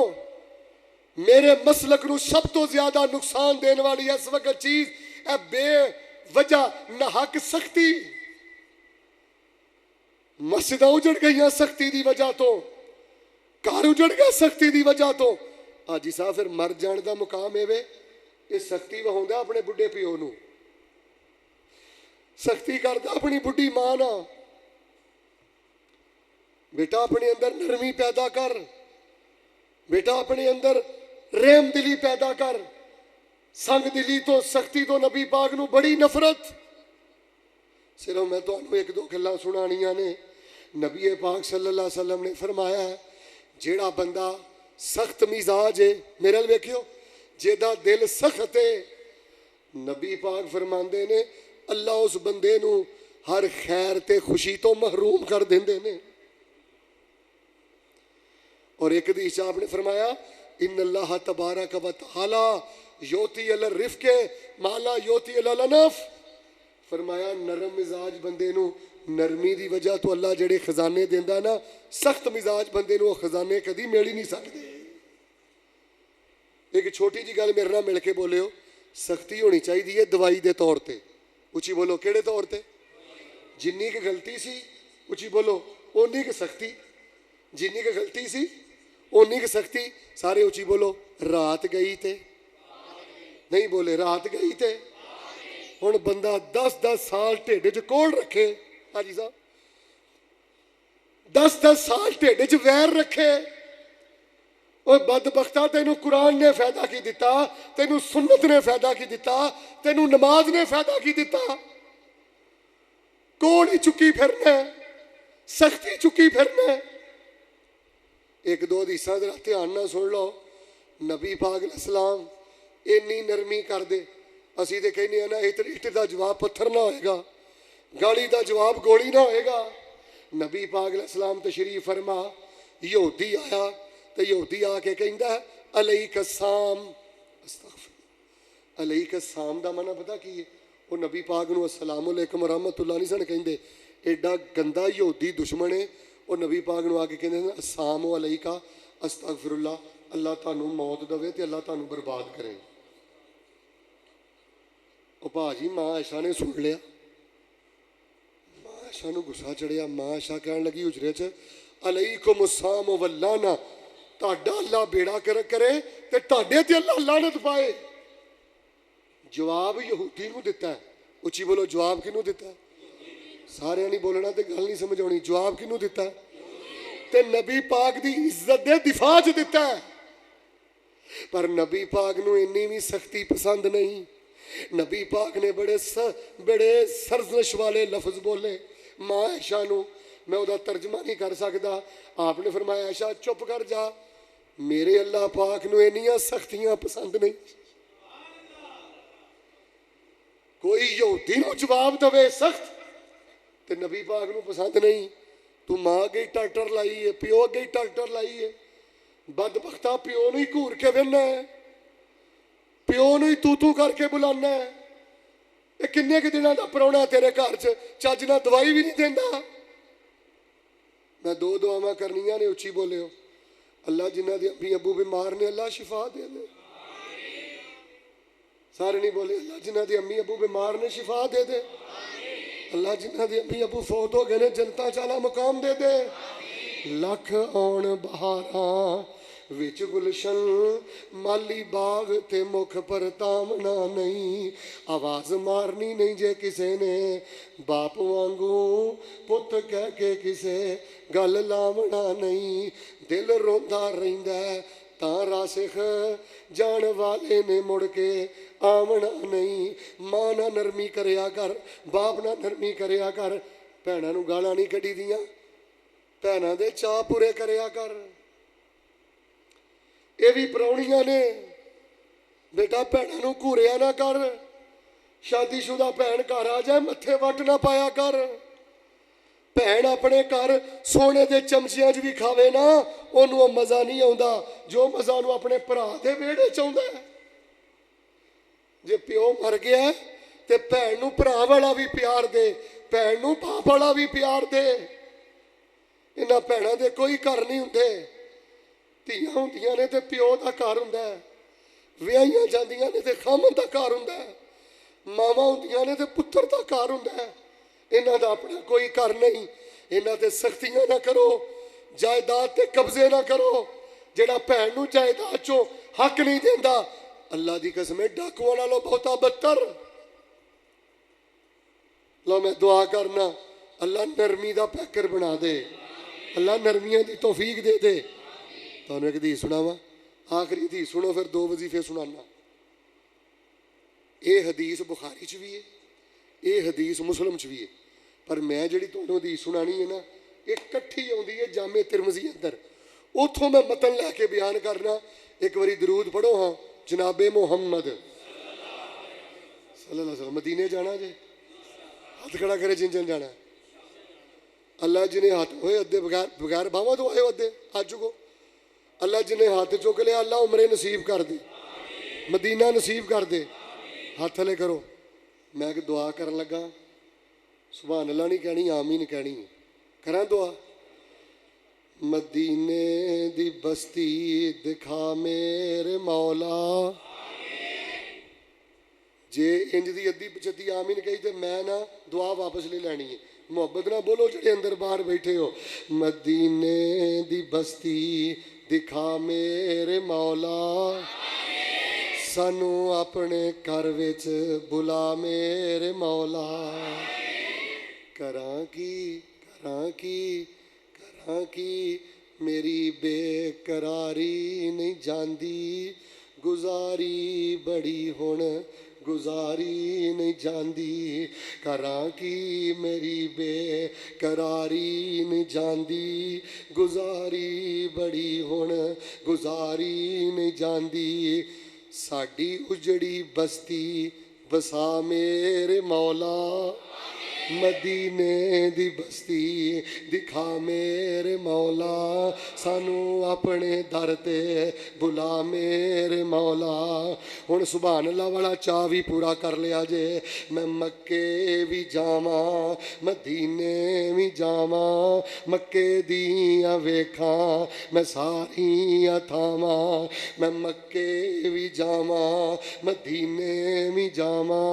मेरे मसलक नूं सब तो ज्यादा नुकसान देने वाली इस वक्त चीज है बेवजह नाहक सख्ती। मस्जिदां उजड़ गई सख्ती की वजह तो, घर उजड़ गया सख्ती की वजह तो। हाजी साहब फिर मर जाने का मुकाम है वे ये सख्ती वहाउंदा अपने बुढ़े प्यो नूं, सख्ती करदा अपनी बुढ़ी मां नाल। बेटा अपने अंदर नरमी पैदा कर, बेटा अपने अंदर रहम दिली पैदा कर। संग दिली तो सख्ती तो नबी पाक नूं बड़ी नफरत। सिर्फ मैं तुहानूं एक दो गल्लां सुनानियां ने। नबी पाक सल्लल्लाहु अलैहि वसल्लम ने फरमाया है, जेड़ा बंदा सख्त मिजाज है, मेरे अल वेखियो, जेदा दिल सख्त है, नबी पाक फरमांदे ने अल्लाह उस बंदे नूं हर खैर ते खुशी तो महरूम कर देंदे ने। और एक हदीस आपने फरमाया, इन्नल्लाह तबारक व तआला योती अल रिफ्के माला योती अल अनफ। फरमाया नरम मिजाज बंदे नूं नरमी दी वजह तो अल्लाह जेड़े खजाने देंदा ना, सख्त मिजाज बंदे नूं खजाने कदी मिल ही नहीं सकदे। एक छोटी जी गल मेरे नाल मिल के बोलियो, सख्ती होनी चाहिए है दवाई दे तौर ते। उची बोलो केड़े तौर ते? जिन्नी की गलती सी उची बोलो उन्नी की सख्ती, जिन्नी की गलती सी उन्नी की सख्ती। सारे उची बोलो रात गई ते नहीं बोले रात गई ते। हुण बंदा 10-10 साल ढिड च कोड़ रखे, हाजी साहब 10-10 साल ढिड च वैर रखे, ओए बदबख्ता तेनू कुरान ने फायदा की दिता, तेनू सुन्नत ने फायदा की दिता, तेनू नमाज ने फायदा की दिता। कोड़ ही चुकी फिरना, सख्ती चुकी फिरना। एक दो हदीसां जरा ध्यान नाल सुन लो। नबी पाक अलैहिस्सलाम इन्नी नरमी कर दे, असी तो कहने ना इट का जवाब पत्थर ना होएगा, गाली का जवाब गोली ना होएगा। नबी पाक अलैहिस्सलाम तशरीफ फरमा, यहूदी आया तो यहूदी आके कहंदा अलैक अस्साम। अलैक अस्साम का मना पता की है? वो नबी पाक नूं अस्सलाम अलैकुम रहमतुल्लाह नहीं सन कहिंदे। एडा गंदा यहूदी दुश्मन है, वो नबी पाक नूं आके कहंदे अस्साम अलैका अस्तगफिरुल्लाह, अल्लाह तुहानूं मौत देवे ते अल्लाह तुहानूं बर्बाद करे। वो भाजी माँ आयशा ने सुन लिया, माँ आयशा नूं गुस्सा चढ़िया। माँ आयशा कहन लगी हुजरे च अलैकुम अस्साम वल्लाना, तुहाडा अल्लाह बेड़ा कर करे ते तुहाडे ते अल्लाह लानत पाए। जवाब यहूदी नूं दिता है। उची बोलो, जवाब किनूं दिता है? सारे नहीं बोलना तो गल नहीं समझ आनी। जवाब किनूं दिता है? ते नबी पाक दी इज्जत दे दिफा च दिता है। पर नबी पाक नूं इन्नी भी सख्ती पसंद नहीं। नबी पाक ने बड़े सरजश वाले लफ्ज बोले माँ आयशा नूं, मैं उहदा तर्जमा नहीं कर सकता। आपने फरमाया आयशा चुप कर जा, मेरे अल्लाह पाक नूं इन्नियां सख्तियां पसंद नहीं। कोई यहूदी नूं जवाब दवे सख्त ते नबी पाक नूं पसंद नहीं। तू माँ अगे ट्रैक्टर लाई है, प्यो अगे ट्रैक्टर लाई है। बदबख्ता प्यो नूं ही घूर के वेखना है, प्यो नूं ही तू तू करके बुलाना है। ये किन्ने के दिनों का परौना तेरे घर च चज नाल दवाई भी नहीं देंदा। मैं दो दुआवां करनियां ने, उची बोलियो। अल्लाह जिन्हां दे अम्मी अबू बीमार ने अल्लाह शिफा दे दे। सारे नहीं बोले। अल्लाह जिन्हां दे अम्मी अबू बीमार ने शिफा दे दे। अल्लाह जिन्हां दे अम्मी अबू फौत हो गए ने जनता चाला मुकाम दे दे। लख आउण बहारां विच गुलशन, माली बाग ते मुख परतावना नहीं। आवाज़ मारनी नहीं जे किसे ने, बाप वांगू पुत कह के किसे गल लावना नहीं। दिल रोंदा रहिंदा तां रासिख जान वाले ने मुड़ के आवना नहीं। मां ना नरमी करया कर, बाप ना नरमी करया कर। भैणां नूं गालां नहीं कढी दियां, भैणां दे चाह पूरे करया कर। ये भी परौणियां ने, बेटा भैणां नूं घूरिया ना कर। शादीशुदा भैन घर आ जाए मत्थे वट ना पाया कर। भैन अपने घर सोने के चमचियां च भी खावे ना, उन्होंने मज़ा नहीं आता जो मज़ा उन्होंने अपने भरा के वेड़े च आउंदा है। जे प्यो मर गया तो भैन नूं भरा वाला भी प्यार दे, भैन नूं बाप वाला भी प्यार दे। इन्हां भैणां दे कोई घर नहीं हुंदे। धीआं हुंदियां ने ते प्यो दा घर हुंदा है, विआहियां जांदियां ने ते खामन दा घर हुंदा है, मावां हुंदियां ने ते पुत्तर दा घर हुंदा है। इन्हां दा अपना कोई घर नहीं। इन्हां ते सख्तियां ना करो, जायदाद ते कब्जे ना करो। जिहड़ा भैन नूं जायदाद चों हक नहीं देंदा, अल्लाह दी कसम डाकुआं नालों बहुता बदतर। लो मैं दुआ करना, अल्लाह नरमी दा पैकर बना दे, अल्लाह नरमियां दी तौफीक दे दे। तुहानूं एक हदीस सुणावां, आखिरी हदीस सुनो, फिर दो वजीफे सुनाना। ये हदीस बुखारी च भी है, ये हदीस मुस्लिम च भी है, पर मैं जिहड़ी तुहानूं हदीस सुनानी है ना, ये इकट्ठी आउंदी है जामे तिरमिज़ी अंदर। उथों मैं मतन लैके बयान करना। एक बारी दरूद पढ़ो हाँ, जनाबे मुहम्मद सल्लल्लाहु अलैहि वसल्लम। मदीने जाना जे, हाथ खड़ा करे जिन जिन जाना। अल्लाह जिन्हें हाथ होए अद्धे बगैर बाहों तो आए अद्धे हाथ चुको। अल्लाह जिन्हें हाथ चुक लिया अल्लाह उमरे नसीब कर दे, मदीना नसीब कर दे। हाथ हले करो। मैं एक दुआ करन लगा, सुभान अल्लाह नहीं कहनी, आमीन कहनी। करा दुआ। मदीने दी बस्ती दिखा मेरे मौला। जे इंज दी अद्धी पचद्दी आमीन कही तो मैं ना दुआ वापस ले लैनी है। मुहब्बत ना बोलो जेडे अंदर बाहर बैठे हो। मदीने दी बस्ती दिखा मेरे मौला, सानू अपने घर विच बुला मेरे मौला। करां की मेरी बेकरारी नहीं जांदी गुजारी बड़ी हुण गुजारी नहीं जांदी करां की मेरी बेकरारी नहीं जांदी गुजारी बड़ी हुण गुजारी नहीं जांदी साडी उजड़ी बस्ती बसा मेरे मौला मदीने दी बस्ती दिखा मेरे मौला सानू अपने दर ते बुला मेरे मौला। हुण सुभान अल्लाह वाला चाह भी पूरा कर लिया जे मैं मक्के भी जावां मदीने भी जावां मक्के दियां वेखां मैं सारियां थावां मैं मक्के भी जावां मदीने भी जावां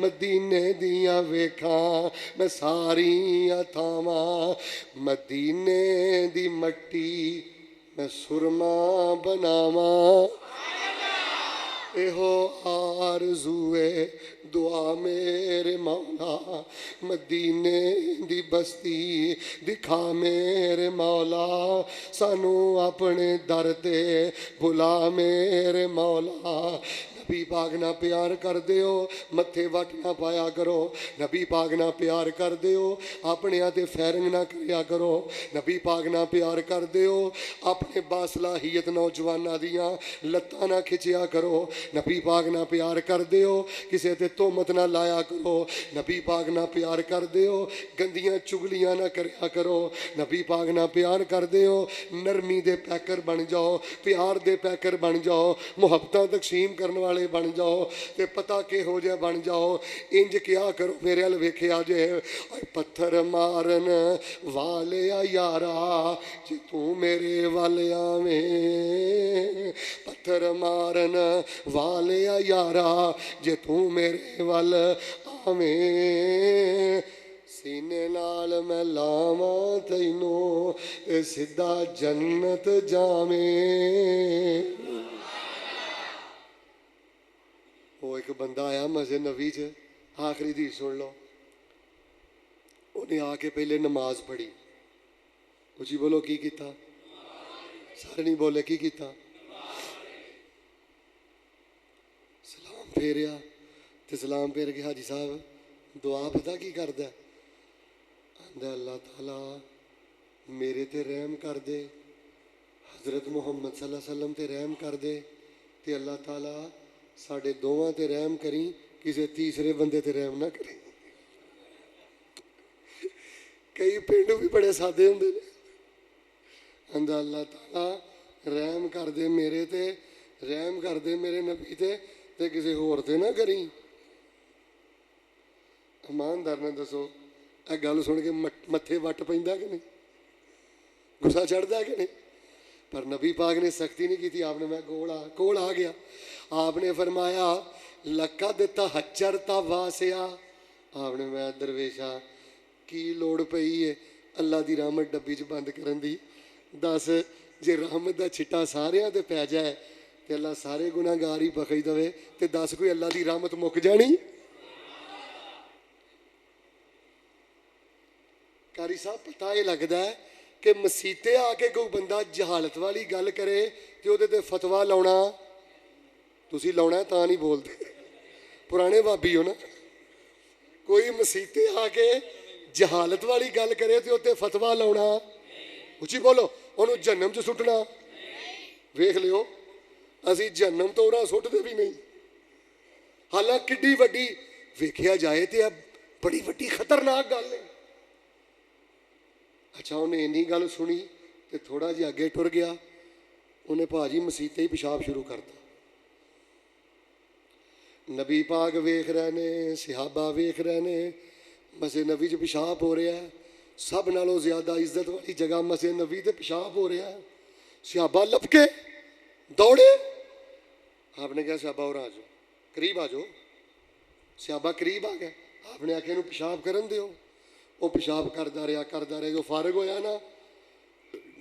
मदीने दियां वेखां मैं सारियां थावां मदीने दी मट्टी मैं सुरमा बनावां एहो आरज़ूए दुआ मेरे मौला मदीने दी बस्ती दिखा मेरे मौला सानू अपने दर ते बुला मेरे मौला। नबी पाक ना प्यार कर दिओ मत्थे वट ना पाया करो नबी पाक ना प्यार कर दिओ अपने ते फैरिंग ना करया करो नबी पाक ना प्यार कर दिओ अपने बासलाहियत नौजवानां दियां लत्तां ना खिंचिया करो नबी पाक ना प्यार कर दिओ किसे ते तोहमत ना लाया करो नबी पाक ना प्यार कर दिओ गंदियां चुगलियां ना करया करो नबी पाक ना प्यार कर दिओ नरमी दे पैकर बन जाओ प्यार दे पैकर बन जाओ मुहब्बतां तकसीम करने वाले बन जाओ ते पता किहो जिहा बन जाओ इंज क्या करो मेरे अल वेखिया जे पत्थर मारन वाले यारा जे तू मेरे वल आवें पत्थर मारन वाले यारा जे तू मेरे वल आवें सीने नाल मैं लावां तैनू ते सीधा जन्नत जावें। वो एक बंदा आया मस्जिद नबी च आखिरी दी सुन लो उन्हें आके पहले नमाज पढ़ी उची बोलो की कीता सारे नहीं बोले की कीता सलाम फेरिया ते सलाम फेर के हाजी साहब दुआ पता की करदा आंदा अल्लाह ताला मेरे ते रहम कर दे हजरत मुहम्मद सल्लल्लाहु अलैहि वसल्लम ते रहम कर दे ते अल्लाह ताला साढ़े दोवां ते रहम करी किसी तीसरे बंदे ते रहम ना करी। कई पिंड भी बड़े सादे होंदे ने आंदा अल्लाह ताला रहम कर दे मेरे ते रहम कर दे मेरे नबी ते किसी होर ते ना करी। ईमानदार ने दसो यह गल सुन के मत्थे वट पैंदा कि नहीं गुस्सा चढ़दा कि नहीं पर नबी पाक ने सख्ती नहीं की आपने मैं कोल आ गया आपने फरमाया लक्का दिता हच्चर ता वासिया आपने मैं दरवेशा की लोड़ पई है अल्लाह दी रहमत डब्बी च बंद करन दी दस जे रहमत दा छिट्टा सारियां ते पै जाए ते अल्लाह सारे गुनाहगार ही बख्श दवे ते दस कोई अल्लाह दी रहमत मुक जानी। कारी साहब पता ये लगता है कि मसीते आके कोई बंदा जहालत वाली गल करे तो उहदे ते फतवा लाउणा तुसीं लाउणा तां नहीं बोलते पुराने भाबी हो ना कोई मसीते आके जहालत वाली गल करे तो उत्ते फतवा लाउणा उची बोलो उन्होंने जहन्नम च सुट्टना वेख लियो असीं जहन्नम तो उन्हां सुट्टदे भी नहीं हालांकि किड्डी वड्डी वेखिया जाए तो बड़ी वड्डी खतरनाक गल है। अच्छा उन्हें इन्नी गल सुनी तो थोड़ा जिहा अगे टुर गया उन्हें भाजी मसीते ही पेशाब शुरू करता नबी पाक वेख रहे ने सिहाबा वेख रहे ने मस्जिद नबी च पेशाब हो रहा है सब नालों ज्यादा इज्जत वाली जगह मस्जिद नबी ते पेशाब हो रहा है सिहाबा लपके दौड़े आपने कहा सिहाबा और आ जाओ करीब आ जाओ सिहाबा करीब आ गया आपने आखे पेशाब करन दिओ वो पेशाब करता रहा जो फारग होया ना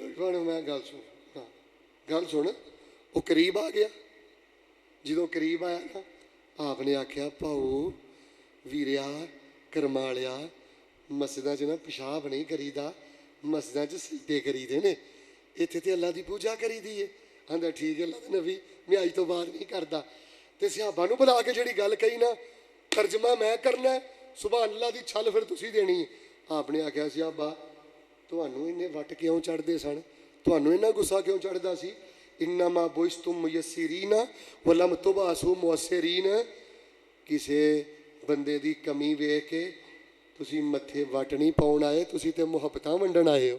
मैं गल सुन वो करीब आ गया जो करीब आया ना आपने आख्या भाऊ वीरिया करमालिया मस्जिदां च ना पेशाब नहीं करीदा मस्जिदां च सजदे करीदे ने ਇੱਥੇ ਤੇ ਅੱਲਾ ਦੀ ਪੂਜਾ ਕਰੀ ਦੀ ਹੈ। ਆਂਦਾ ਠੀਕ ਹੈ, ਅੱਲਾ ਦੇ ਨਬੀ ਮੈਂ ਅੱਜ ਤੋਂ ਬਾਅਦ ਨਹੀਂ ਕਰਦਾ। ਤੇ ਸਿਹਾਬਾ ਨੂੰ ਬੁਲਾ ਕੇ ਜਿਹੜੀ ਗੱਲ ਕਹੀ ਨਾ, ਤਰਜਮਾ ਮੈਂ ਕਰਨਾ, ਸੁਭਾਨ ਅੱਲਾ ਦੀ ਛੱਲ ਫਿਰ ਤੁਸੀਂ ਦੇਣੀ ਹੈ। ਆਪ ਨੇ ਆਖਿਆ ਸਿਹਾਬਾ ਤੁਹਾਨੂੰ ਇੰਨੇ ਵੱਟ ਕਿਉਂ ਚੜ੍ਹਦੇ ਸਨ, ਤੁਹਾਨੂੰ ਇੰਨਾ ਗੁੱਸਾ ਕਿਉਂ ਚੜ੍ਹਦਾ ਸੀ? ਇੰਨਾਮਾ ਬੁਇਸਤੁਮ ਮੁਯੱਸਿਰੀਨਾ ਵਲਮ ਤੁਬਅਸੂ ਮੁਅੱਸਿਰੀਨ। ਕਿਸੇ ਬੰਦੇ ਦੀ ਕਮੀ ਵੇਖ ਕੇ ਤੁਸੀਂ ਮੱਥੇ ਵੱਟ ਨਹੀਂ ਪਾਉਣ ਆਏ, ਤੁਸੀਂ ਤੇ ਮੁਹੱਬਤਾਂ ਵੰਡਣ ਆਏ ਹੋ।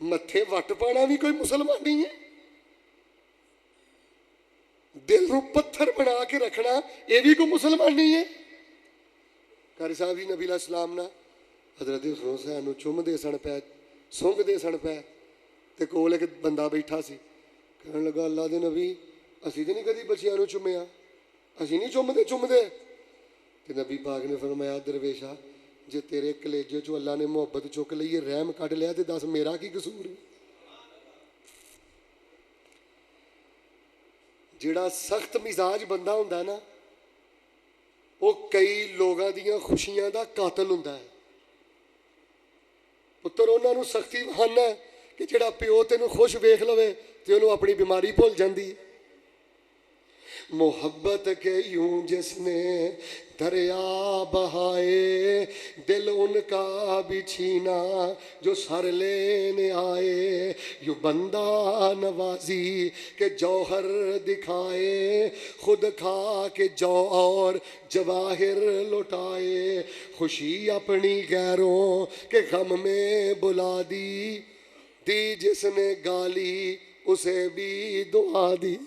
ਮੱਥੇ ਵੱਟ ਪਾਉਣਾ ਵੀ ਕੋਈ ਮੁਸਲਮਾਨ ਨਹੀਂ ਹੈ। ਦਿਲ ਨੂੰ ਪੱਥਰ ਬਣਾ ਕੇ ਰੱਖਣਾ ਇਹ ਵੀ ਕੋਈ ਮੁਸਲਮਾਨ ਨਹੀਂ ਹੈ। ਕਾਰੀ ਸਾਹਿਬ ਜੀ ਨਬੀ ਅਲੈਹਿ ਸਲਾਮ ਨਾਲ ਹਜ਼ਰਤ ਹੁਸੈਨ ਨੂੰ ਚੁੰਮਦੇ ਸਣ ਪੈ, ਸੁੰਘਦੇ ਸਣ ਪੈ, ਤੇ ਕੋਲ ਇੱਕ ਬੰਦਾ ਬੈਠਾ ਸੀ। ਕਹਿਣ ਲੱਗਾ ਅੱਲਾ ਦੇ ਨਬੀ ਅਸੀਂ ਤਾਂ ਨਹੀਂ ਕਦੀ ਬੱਚਿਆਂ ਨੂੰ ਚੁੰਮਿਆ, ਅਸੀਂ ਨਹੀਂ ਚੁੰਮਦੇ। ਤੇ ਨਬੀ ਪਾਕ ਨੇ ਫਰਮਾਇਆ ਦਰਵੇਸ਼ਾ ਜੇ ਤੇਰੇ ਕਲੇਜੇ ਚੋਂ ਅੱਲਾ ਨੇ ਮੁਹੱਬਤ ਚੁੱਕ ਲਈ ਹੈ, ਰਹਿਮ ਕੱਢ ਲਿਆ, ਤੇ ਦੱਸ ਮੇਰਾ ਕੀ ਕਸੂਰ ਹੈ? ਜਿਹੜਾ ਸਖਤ ਮਿਜ਼ਾਜ ਬੰਦਾ ਹੁੰਦਾ ਨਾ ਉਹ ਕਈ ਲੋਕਾਂ ਦੀਆਂ ਖੁਸ਼ੀਆਂ ਦਾ ਕਾਤਲ ਹੁੰਦਾ ਹੈ। ਪੁੱਤਰ ਉਹਨਾਂ ਨੂੰ ਸਖਤੀ ਬਹਾਨਾ ਕਿ ਜਿਹੜਾ ਪਿਓ ਤੈਨੂੰ ਖੁਸ਼ ਵੇਖ ਲਵੇ ਤੇ ਉਹਨੂੰ ਆਪਣੀ ਬਿਮਾਰੀ ਭੁੱਲ ਜਾਂਦੀ ਹੈ। मोहब्बत के यूं जिसने दरिया बहाए, दिल उनका भी छीना जो सर लेने आए। यूं बंदा नवाजी के जौहर दिखाए, खुद खा के जौ और जवाहिर लुटाए। खुशी अपनी गैरों के गम में बुला दी जिसने गाली उसे भी दुआ दी।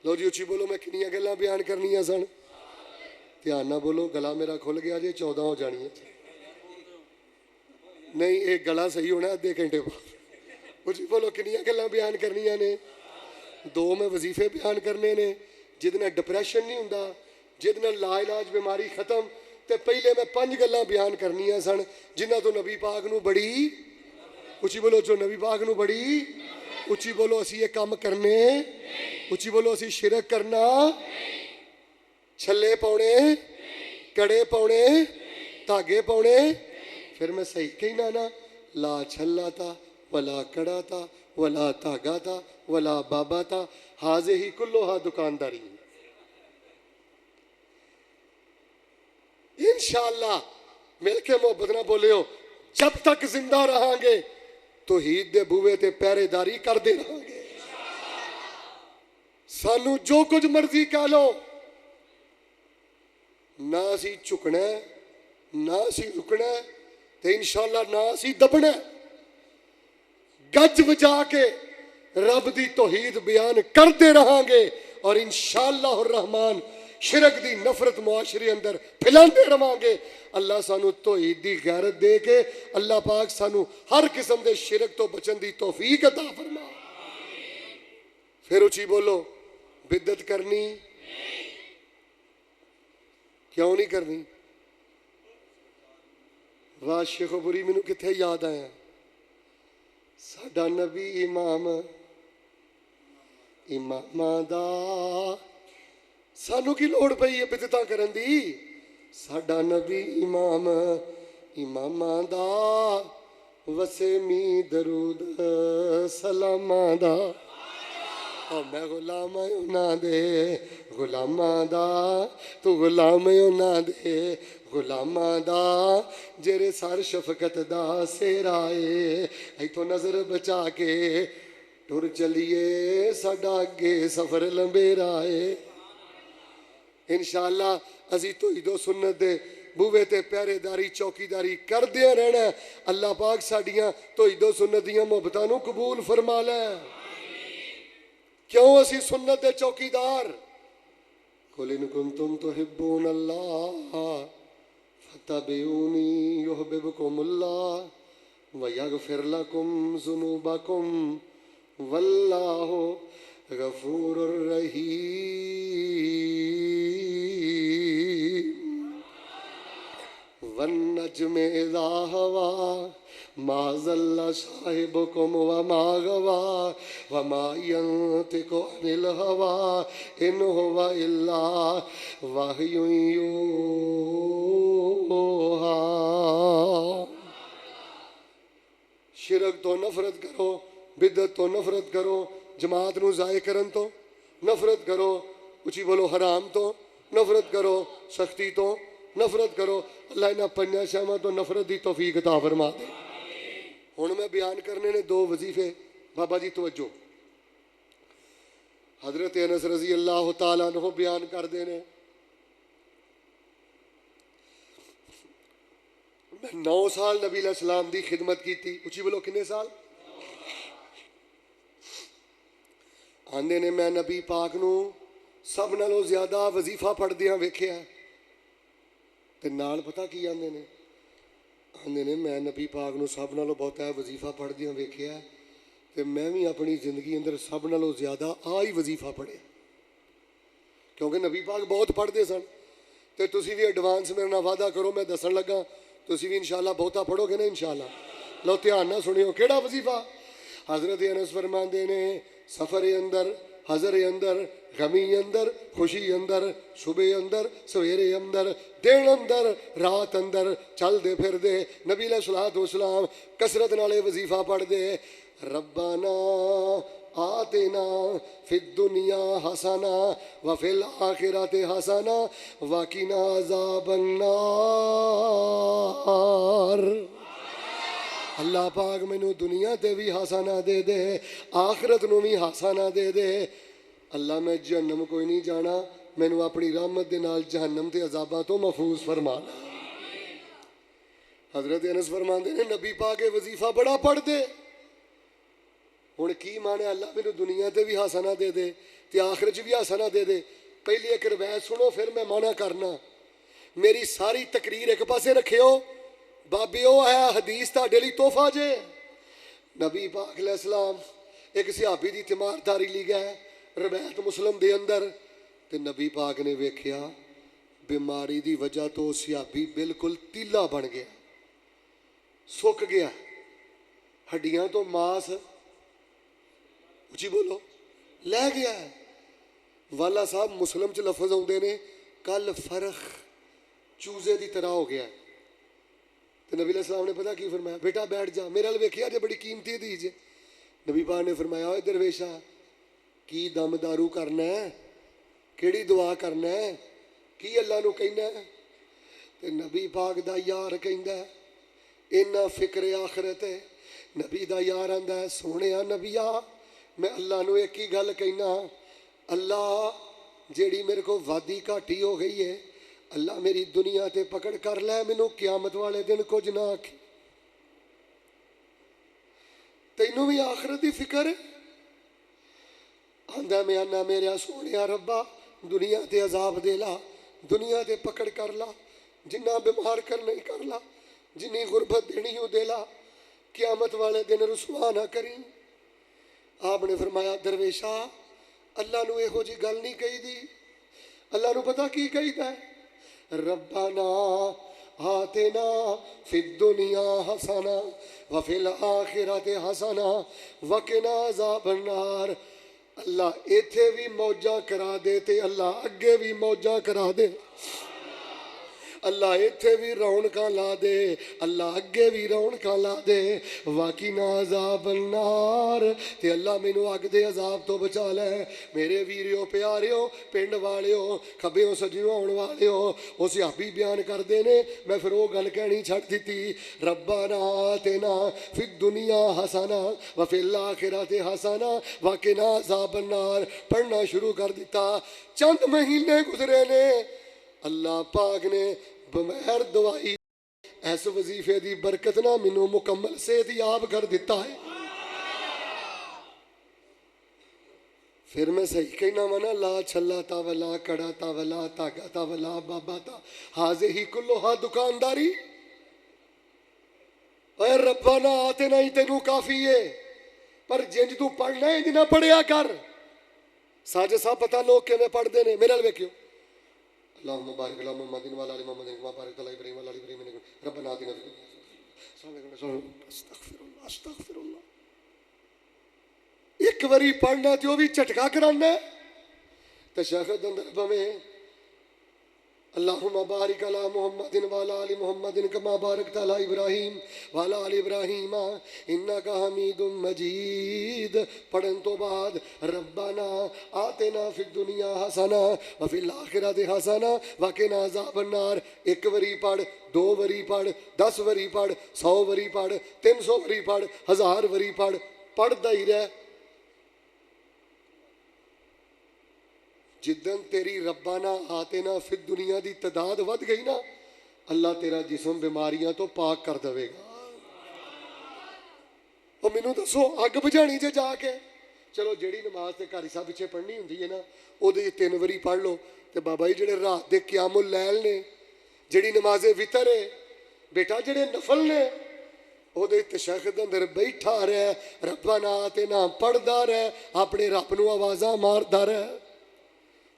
लो जी उच्ची बोलो, मैं कितनी गल्लां बयान करनियां सन। ध्यान ना बोलो, गला मेरा खुल गया जे 14 हो जानी है। नहीं ये गला सही होना अद्धे घंटे बाद। उच्ची बोलो कितनी गल्लां बयान करनियां ने। 2 मैं वजीफे बयान करने ने जिहदे नाल डिप्रैशन नहीं हुंदा, जिहदे नाल लाइलाज बीमारी खत्म। ते पहले मैं 5 गल्लां बयान करनियां सन जिन्हां तो नबी पाक नूं बड़ी, उच्ची बोलो, जो नबी पाक नूं बड़ी, उच्ची बोलो असी ये काम करने, उच्ची बोलो असी शिरक करना, छल्ले पाने, कड़े पाने, धागे पाने। फिर मैं सही कहना ना, ला छल्ला था वला कड़ा था वला धागा था वला बाबा था, हाजे ही कुल्लोहा दुकानदारी। इंशाअल्लाह मिल के मोहब्बत ना बोलियो, जब तक जिंदा रहांगे तौहीद दे बूहे ते पहरेदारी करते रहांगे। सानू जो कुछ मर्जी कह लो, ना असी झुकना ना असी रुकना, ते इंशाअल्लाह ना असी दबना। गज बजा के रब दी तौहीद बयान करते रहांगे और इंशाअल्लाह रहमान शिरक दी नफरत मुआशरे अंदर फैलाते रहांगे। अल्लाह सानू तौहीद दी गैरत दे के अल्लाह पाक सानू हर किस्म दे शिरक तो बचन दी तौफीक अता फरमा। फिर उची बोलो, बिदत करनी क्यों नहीं करनी? वाह शेखोपुरी मैनू कित्थे याद आया, साडा नबी इमाम इमामां दा, सानू की लोड़ पई है बिदतां करन दी? साडा नबी इमाम इमामां दा, वसे मी दरूद सलामां दा। और मैं गुलाम उन्हां दे गुलामां दा, तू गुलाम उन्हां दे गुलामां दा, जेरे सर शफकत दा सेरा है। इथों नजर बचा के टुर चलिए, साडा अगे सफर लंबेरा है। इंशाअल्लाह असी तौहीदो सुन्नत दे बूहे ते पहरेदारी चौकीदारी करदे रहना। अल्लाह पाक साडियां तौहीदो सुन्नत दियां मुहब्बतां नूं कबूल फरमा लै। क्यों असी सुन्नत दे चौकीदार? कुल इन कुंतुम तुहिब्बून अल्लाह फत्तबिऊनी युहब्बिबकुमुल्लाह व यगफिर लकुम ज़ुनूबकुम वल्लाहु गफूरुर रहीम। वन्नज्मि इज़ा हवा मा ज़ल्ला साहिबुकुम व मा गवा व मा यंतिकु अनिल हवा इन हुवा इल्ला वह्युन यूहा। شرک تو نفرت کرو، بدعت تو نفرت کرو، جماعت نو ضائع کرن تو نفرت کرو، اچھی بولو حرام تو نفرت کرو، سختی تو نفرت کرو۔ اللہ انہاں پنجاں شیواں تو نفرت دی توفیق عطا فرما دے۔ ہن میں بیان کرنے نے 2 وظیفے۔ بابا جی توجہ، حضرت انس رضی اللہ تعالیٰ عنہ بیان کردے نے، میں 9 سال نبی علیہ السلام دی خدمت کیتی۔ اچھی بولو کنے سال؟ آندے نے میں نبی پاک نو سب نالوں زیادہ وظیفہ پڑھدیاں ویکھیا، تے نال پتہ کی آندے نے میں نبی پاک نو سب نالوں بہت وظیفہ پڑھدیاں ویکھیا، تے میں بھی اپنی زندگی اندر سب نالوں زیادہ ہی وظیفہ پڑھے، کیونکہ نبی پاک بہت پڑھتے سن۔ تے تسی بھی ایڈوانس میرے نال وعدہ کرو، میں دسن لگا تسی بھی انشاءاللہ بہتا پڑھو گے نا انشاءاللہ۔ لو دھیان نہ سنیو، کیڑا وظیفہ؟ حضرت انس فرماندے نے سفر اندر، حضر اندر، غمی اندر، خوشی اندر، صبح اندر، سویرے اندر، دن اندر، رات اندر، چل دے پھر دے نبی علیہ الصلوۃ والسلام کثرت نالے وظیفہ پڑھ دے، ربنا آتنا فی الدنیا حسنہ وفی الآخرۃ حسنہ وقنا عذاب النار۔ اللہ پاک مینوں دنیا تے بھی حسنہ دے دے، آخرت نو بھی حسنہ دے دے۔ اللہ میں جہنم کوئی نہیں جانا، مینوں اپنی رحمت دے نال جہنم تے عذاباں تو محفوظ فرمانا۔ حضرت انس فرماندے نے نبی پاک وظیفہ بڑا پڑھ دے۔ ہن کی مانے اللہ مینوں دنیا تے بھی حسنہ دے دے تے آخرت بھی حسنہ دے دے؟ پہلی ایک روایت سنو پھر میں مانا کرنا۔ میری ساری تقریر ایک پاسے رکھیو، بابیو ہے حدیث تہاڈے لئی تحفہ جے۔ نبی پاک علیہ السلام ایک صحابی دی تیمارداری لی گئے، روایت مسلم دے اندر، تے نبی پاک نے ویکھیا بیماری دی وجہ تو صحابی بالکل تیلا بن گیا، سک گیا، ہڈیاں تو ماس اچھی بولو لے گیا ہے۔ والا صاحب مسلم چ لفظ آتے نے کل فرخ چوزے دی طرح ہو گیا۔ تو نبی علیہ السلام نے پتہ کی فرمایا؟ بیٹا بیٹھ جا، میرے ال ویکھیا جے بڑی قیمتی دیجے۔ نبی پاک نے فرمایا اے درویشا کی دم دارو کرنا ہے، کیڑی دعا کرنا ہے، کی اللہ نو کہنا ہے؟ تے نبی پاک دا یار کہندا ہے اینا فکر آخرت ہے۔ نبی دا یار آندا ہے سونیا نبیا میں اللہ نو ایک ہی گل کہنا، اللہ جیڑی میرے کو وادی گھاٹی ہو گئی ہے اللہ میری دنیا تے پکڑ کر لے، مینوں قیامت والے دن کچھ نہ آکھی۔ تینوں بھی آخرت دی فکر ہے؟ آندا میں آنا میرا سونیا ربا دنیا تے عذاب دے لا، دنیا تے پکڑ کر لا، جنہ بیمار کرنا ہی کر لا، جنی غربت دینی ہو دے لا، قیامت والے دن رسوا نہ کریں۔ آپ نے فرمایا درویشا اللہ نو یہو جی گل نہیں کہی دی، اللہ نو پتہ کی کہی دا ہے؟ ربنا آتنا فی الدنیا حسنہ وفی الآخرۃ حسنہ وقنا عذاب النار۔ اللہ ایتھے بھی موجہ کرا دے تے اللہ اگے بھی موجہ کرا دے، اللہ ایتھے بھی رونقاں لا دے، اللہ اگے بھی رونقاں لا دے، وقنا عذاب النار، تے اللہ مینوں اگ دے عذاب تو بچا لے۔ میرے ویریو پیاریو پنڈ والیو کھبیوں سجیوں آن والیو، وہ صحابی بیان کردے نے، میں پھر وہ گل کہنی چھڈ دتی، ربنا آتنا فی الدنیا حسنہ وفی الآخرۃ حسنہ وقنا عذاب النار پڑھنا شروع کر دیتا۔ چند مہینے گزرے نے، اللہ پاک نے بغیر دوائی ایس وظیفے دی برکت نہ مینوں مکمل صحت یاب کر دیتا ہے۔ پھر میں صحیح کہنا منا لا چھلا تا ولا کڑا تا ولا تاگا تا ولا بابا تا حاضر ہی کلوہا دکانداری۔ اے ربنا آتنا ہی تینوں کافی ہے، پر جنج تو پڑھنا ہے جنہ پڑھیا کر۔ ساجے صاحب پتہ لوگ کہ میں پڑھ دینے میرے لئے کیوں اللہم بارک علی محمد وعلی آل محمد کما بارکت علی ابراہیم وعلی آل ابراہیم انک ربنا آتنا استغفر اللہ استغفر اللہ۔ ایک وری پڑھنا تے وہ بھی چٹکا کرانا ہے۔ تشہد اندر بھویں اللہم بارک علی محمد وعلی آل محمد کما بارکت علی ابراہیم وعلی آل ابراہیم انک حمید مجید. پڑھن تو بعد ربنا آتنا فی الدنیا حسنہ وفی الآخرۃ حسنہ وقنا عذاب النار. ایک وری پڑھ، 2 وری پڑھ، 10 وری پڑھ، 100 وری پڑھ، 300 وری پڑھ، 1000 وری پڑھ، پڑھدا ہی رہ. جدن تیری ربنا آتنا فی الدنیا دی تعداد ود گئی نا، اللہ تیرا جسم بیماریاں تو پاک کر دے گا. اور مینوں دسو اگ بجھانی جے جا کے. چلو جیڑی نماز تے قاری صاحب پیچھے پڑھنی ہوندی ہے نا، او دے 3 وری پڑھ لو. تے بابا جی جڑے رات دے قیام اللیل نے، جیڑی نماز وتر ہے بیٹا، جڑے نفل نے، او دے تشہد اندر بیٹھا رہ، ربنا آتنا پڑھدا رہ، اپنے رب نو آوازاں ماردا رہ.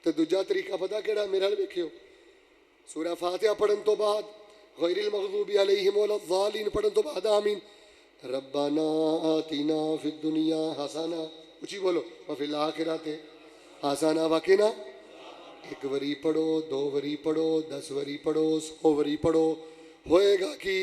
تو دوجا طریقہ پتہ کیڑا؟ میرا ویکھیو، سورہ فاتحہ پڑھن تو بعد غیر المغضوب علیہم ولا الضالین پڑھن تو بعد آمین. ربنا آتنا فی الدنیا حسنہ، اچھی بولو، وفی الآخرۃ حسنہ وقنا. 1 وری پڑھو، 2 وری پڑھو، 10 وری پڑھو، 100 وری پڑھو. ہوئے گا کہ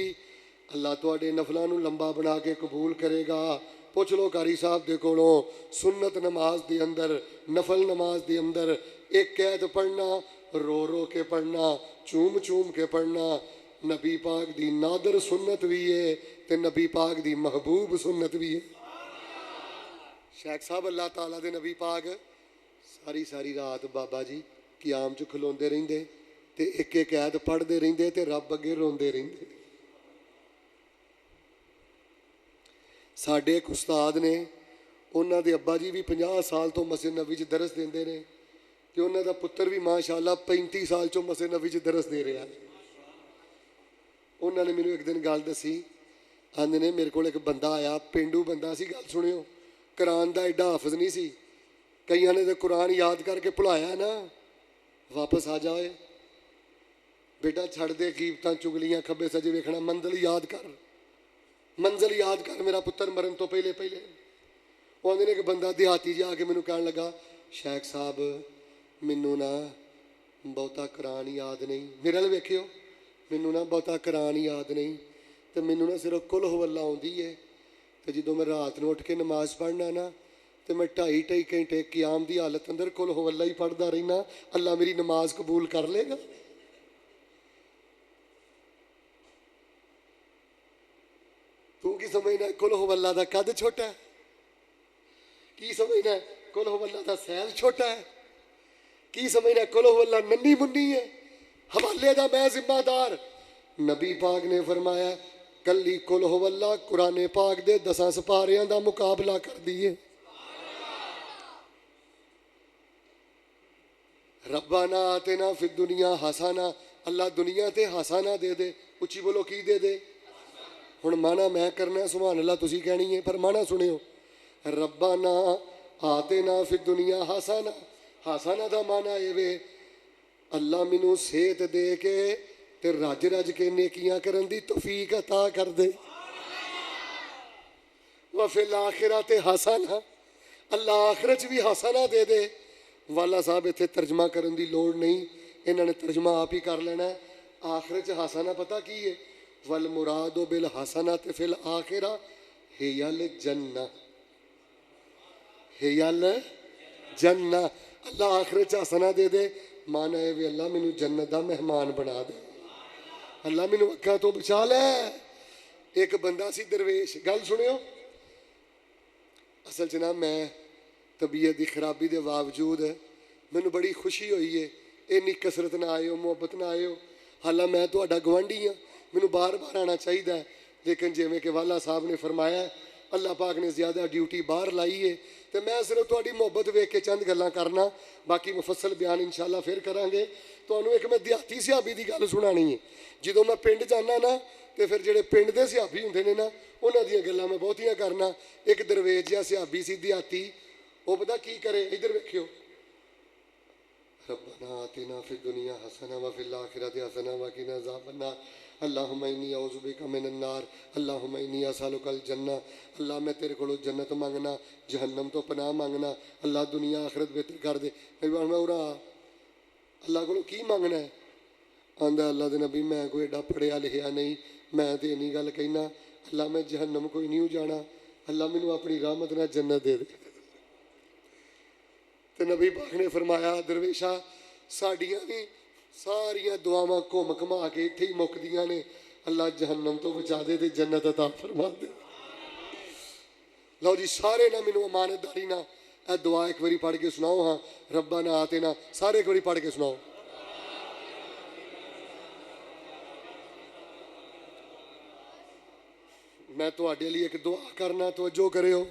اللہ تواڈے نفلاں نو لمبا بنا کے قبول کرے گا. پوچھ لو قاری صاحب دے کولوں، سنت نماز دے اندر، نفل نماز دے اندر ایک قید پڑھنا، رو رو کے پڑھنا، چوم چوم کے پڑھنا، نبی پاک دی نادر سنت بھی ہے تے نبی پاک دی محبوب سنت بھی ہے. شیخ صاحب اللہ تعالیٰ دے نبی پاک ساری رات بابا جی قیام چ کھلوندے رہندے تے ایک ایک قید پڑھدے رہندے تے رب اگے روندے رہندے. ساڈے ایک استاد نے، انہاں دے ابا جی بھی 50 سال تو مسجد نبوی چ درس دیندے نے، کہ انہاں دا پتر بھی ماشاءاللہ 35 سال چوں مسجد نبوی چ درس دے رہا ہے. انہوں نے مینوں ایک دن گل دسی، آندے نے میرے کول ایک بندہ آیا، پینڈو بندہ سی، گل سنیو، قرآن دا ایڈا حافظ نہیں سی. کئیاں نے تو قرآن یاد کر کے بھلایا نا، واپس آ جائے بیٹا، چھڑ دے غیبتاں چگلیاں کھبے سجے ویکھنا، منزل یاد کر، منزل یاد کر میرا پتر مرن تو پہلے. وہ آندے نے کہ بندہ دیہاتی جا کے مینوں کہن لگا، شیخ صاحب مینوں نا بہتا قرآن یاد نہیں. میرے ول ویکھیو، مینوں نا بہتا قرآن یاد نہیں، تو مینوں نا صرف قل هو اللہ آؤندی ہے. تو جدوں میں رات نو اٹھ کے نماز پڑھنا نا، تو میں 2.5 گھنٹے قیام دی حالت اندر قل هو اللہ ہی پڑھدا رہنا. اللہ میری نماز قبول کر لے گا. تو کی سمجھنا قل هو اللہ دا قد چھوٹا ہے؟ کی سمجھنا قل هو اللہ دا سیل چھوٹا ہے؟ کی سمجھنا قل هو اللہ ننی منی ہے؟ حوالے دا میں ذمہ دار. نبی پاک نے فرمایا کلی قل هو اللہ قرآن پاک دے 10 سپاریاں دا مقابلہ کر دیے. ربنا آتنا فی الدنیا حسنہ، اللہ دنیا تے حسنہ دے دے. اچھی بولو کی دے دے؟ ہن مانا میں کرنا، سبحان اللہ تسی کہنی ہے، پر مانا سنیو. ربنا آتنا فی الدنیا حسنہ، حسنہ دا مانا اے وے اللہ مینوں صحت دے کے تے رج رج کے نیکیاں کرن دی توفیق عطا کر دے. وفی الآخرۃ حسنہ، اللہ آخرت بھی حسنہ دے دے. والا صاحب اتنے ترجمہ کرن دی لوڑ نہیں، انہوں نے ترجمہ آپ ہی کر لینا ہے. آخرت حسنہ پتہ کی ہے؟ والمراد بالحسنۃ فی الآخرہ ہی الجنہ، ہی الجنہ. اللہ آخرت حسنہ دے دے، مانا ہے بھی اللہ مینوں جنت دا مہمان بنا دے، اللہ مینوں اکھاں تو بچا لے. ایک بندہ سی درویش، گل سنیو. اصل جناب میں طبیعت دی خرابی دے باوجود مینوں بڑی خوشی ہوئی ہے، اینی کثرت نہ آئے ہو، محبت نہ آئے ہو. حالانکہ میں تہاڈا گوانڈی ہاں، مینوں بار بار آنا چاہیے، لیکن جویں کہ والا صاحب نے فرمایا ہے اللہ پاک نے زیادہ ڈیوٹی باہر لائی ہے، تو میں صرف تہاڈی محبت ویکھ کے چند گلاں کرنا، باقی مفصل بیان انشاءاللہ پھر کریں گے. تمہوں ایک میں دیہاتی صحابی دی گل سنانی ہے. جدوں میں پنڈ جانا نا، تو پھر جڑے پنڈ دے صحابی ہوندے نے نا، انہاں دیاں گلاں میں بہتیاں کرنا. ایک درویش جہا صحابی سی دیہاتی، وہ پتہ کی کرے؟ ادھر ویکھیو. ربنا آتنا فی الدنیا حسنہ وفی الآخرۃ حسنہ وقنا عذاب النار. اللہم انی اعوذ بک من النار، اللہم انی اسألک الجنہ. اللہ میں تیرے کو جنت مانگنا، جہنم تو پناہ مانگنا. اللہ دنیا آخرت بہتر کر دے. اللہ کو کی مانگنا ہے؟ ਆਂਦਾ अल्लाह दे नबी मैं कोई एडा पढ़िया लिखिया नहीं, मैं तो इन्नी गल कहना अल्लाह मैं जहन्नम कोई नहीं जाना, अल्लाह मैनू अपनी रहमत नाल जन्नत दे दे। तो नबी पाक ने फरमाया दरवेशा साड़ियाँ भी सारियां दुआवां घुम घुमा के इत्थे ही मुकदियां ने, अल्लाह जहन्नम तो बचा दे ते जन्नत अता फरमा दे। लो जी सारे ना मैनू अमानतदारी ना ए दुआ एक बारी पढ़ के सुनाओ। हाँ रब्बा ना आते ना सारे एक बारी पढ़ के सुनाओ। मैं तुहाडे लिए एक दुआ करना, तवज्जो करियो।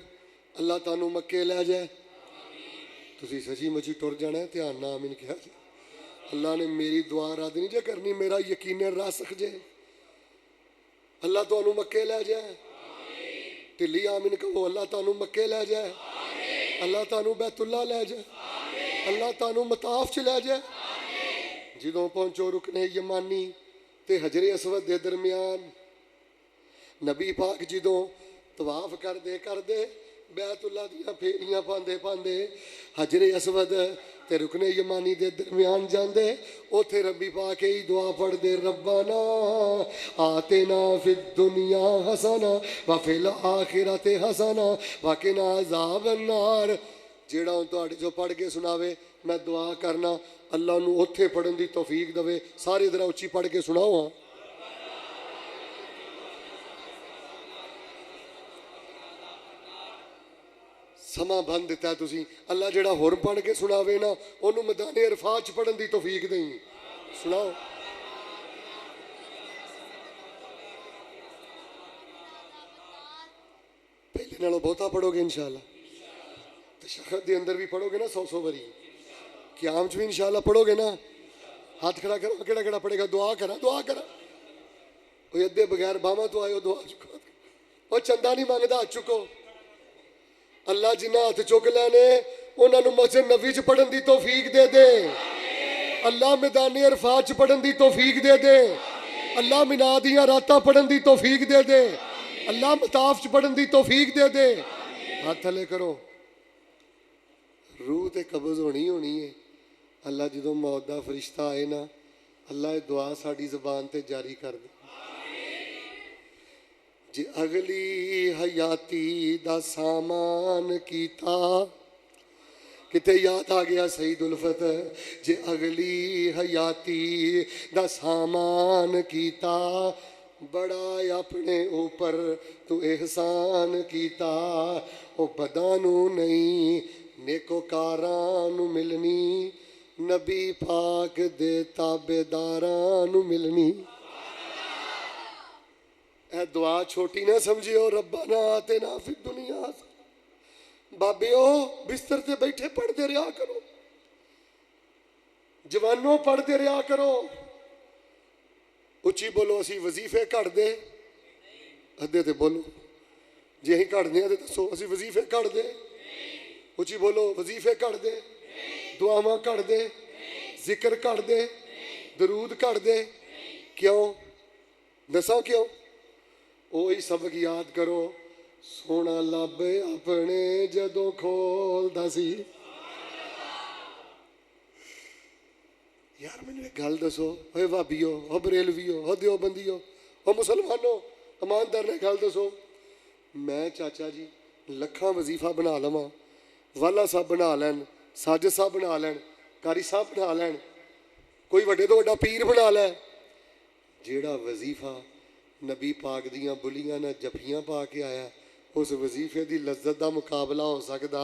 अल्लाह तुहानू मक्के लै जाए, तुसीं सची मुची टुर जाना, ध्यान ना आमीन कहा जी। अल्लाह ने मेरी दुआ रद्द नहीं जे करनी, मेरा यकीन रस जे। अल्लाह तुहानू मक्के लै जाए, ढिली आमीन कहो। अल्लाह तुहानू मक्के लै जाए, अल्लाह तुहानू बैतुल्ला लै जाए, अल्लाह तुहानू मताफ च लै जाए। जदों पहुंचो रुकने यमानी ते हजरे असवद दे दरम्यान नबी पाक जदों तवाफ करदे करदे बैतुल्ला दियां फेरियां पांदे पांदे हजरे असवद ते रुकने यमानी दे दरम्यान जांदे, उथे रब्बी पाक ही दुआ पढ़दे रब्बाना आतेना फिद दुनिया हसना व फिल आखिरते हसना व किना अज़ाबन नार। जेड़ा हुण तुहाडे चों पढ़ के सुनावे मैं दुआ करना अल्लाह नूं उत्थे पढ़न दी तौफीक देवे। सारे जरा उच्ची पढ़ के सुनाओ। हाँ समा बंद दिता है तुसी। अल्लाह जेड़ा होर पढ़ के सुनावे ना उन्होंने मैदाने अरफात च पढ़न की तौफीक दें। सुनाओ। पहले नालों बहुता पढ़ोगे इंशाअल्लाह, तशहद के अंदर भी पढ़ोगे ना 100 बारी, क़याम च भी इंशाअल्लाह पढ़ोगे ना। हाथ खड़ा करो, केड़ा केड़ा पढ़ेगा? दुआ करा दुआ करा। वो अद्धे बगैर बावा तो आयो दुआ चुको, वो चंदा नहीं मंगता हाथ चुको। अल्लाह जिन्हें हाथ चुक लैने उन्होंने मस्जिद नबी च पढ़न की तौफीक दे दे। अल्लाह मैदानी अरफात च पढ़न की तौफीक दे दे। अल्लाह मिना दियां रातां पढ़न की तौफीक दे दे। अल्लाह मताफ च पढ़न की तौफीक दे दे। हाथ थले करो। रूह ते कब्ज़ होनी होनी है। अल्लाह जो मौत का फरिश्ता आए ना, अल्लाह दुआ साड़ी ज़बान ते जारी कर दे। जे अगली हयाती दा सामान कीता, किते याद आ गया सईद उल्फत। जे अगली हयाती दा सामान कीता, बड़ा अपने ऊपर तू एहसान कीता। ओ बदानू नहीं नेकोकारां नू मिलनी, नबी पाक दे ताबेदारां नू मिलनी। ए दुआ छोटी ना समझियो। रब्बाना आतेना फिद दुनिया। बाबियो बिस्तर से बैठे पढ़ते रहा करो, जवानों पढ़ते रहा करो। उची बोलो असी वजीफे घट दे अद्धे ते बोलो जे अं घटने तो दसो असी वजीफे घट दे। उची बोलो वजीफे घट दे, दुआवां घट दे, जिक्र घट दे, दरूद घट दे। क्यों दसा क्यों? वही सबक याद करो। सोना लब अपने जदों खोलदा सी। यार मैनू एक गल दसो, ओए भाभीओ, ओ बरेलवीओ, ओ देवबंदीओ, ओ मुसलमानों, ईमानदार ने गल दसो। मैं चाचा जी लखां वजीफा बना लवां, वाला साहब बना लैन, साजिद साहब बना लैन, कारी साहब बना लैन, कोई वड्डे तो वड्डा पीर बना लै, जेड़ा वजीफा नबी पाक दियां बुलियां ने जफियां पा के आया, उस वजीफे की लज्जत का मुकाबला हो सकता?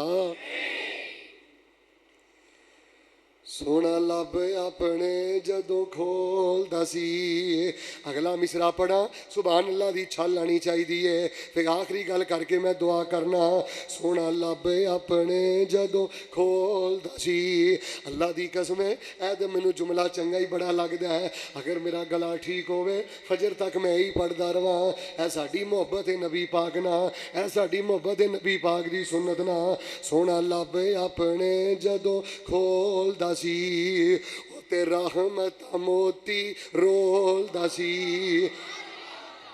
सोना लब अपने जदों खोलदा सी। अगला मिसरा पढ़ा, सुभान अल्लाह दी छल आनी चाहिए। फिर आखिरी गल करके मैं दुआ करना। सोना लब अपने जदों खोलदा सी। अल्लाह दी कसम है ऐ ते मैनू जुमला चंगा ही बड़ा लगता है। अगर मेरा गला ठीक होवे फजर तक मैं यही पढ़दा रवां। ऐ साडी मुहब्बत है नबी पाक ना, ऐ साडी मुहब्बत है नबी पाक दी सुन्नत ना। सोना लब अपने जदों खोलदा सी, ते रहमत मोती रोलदा सी।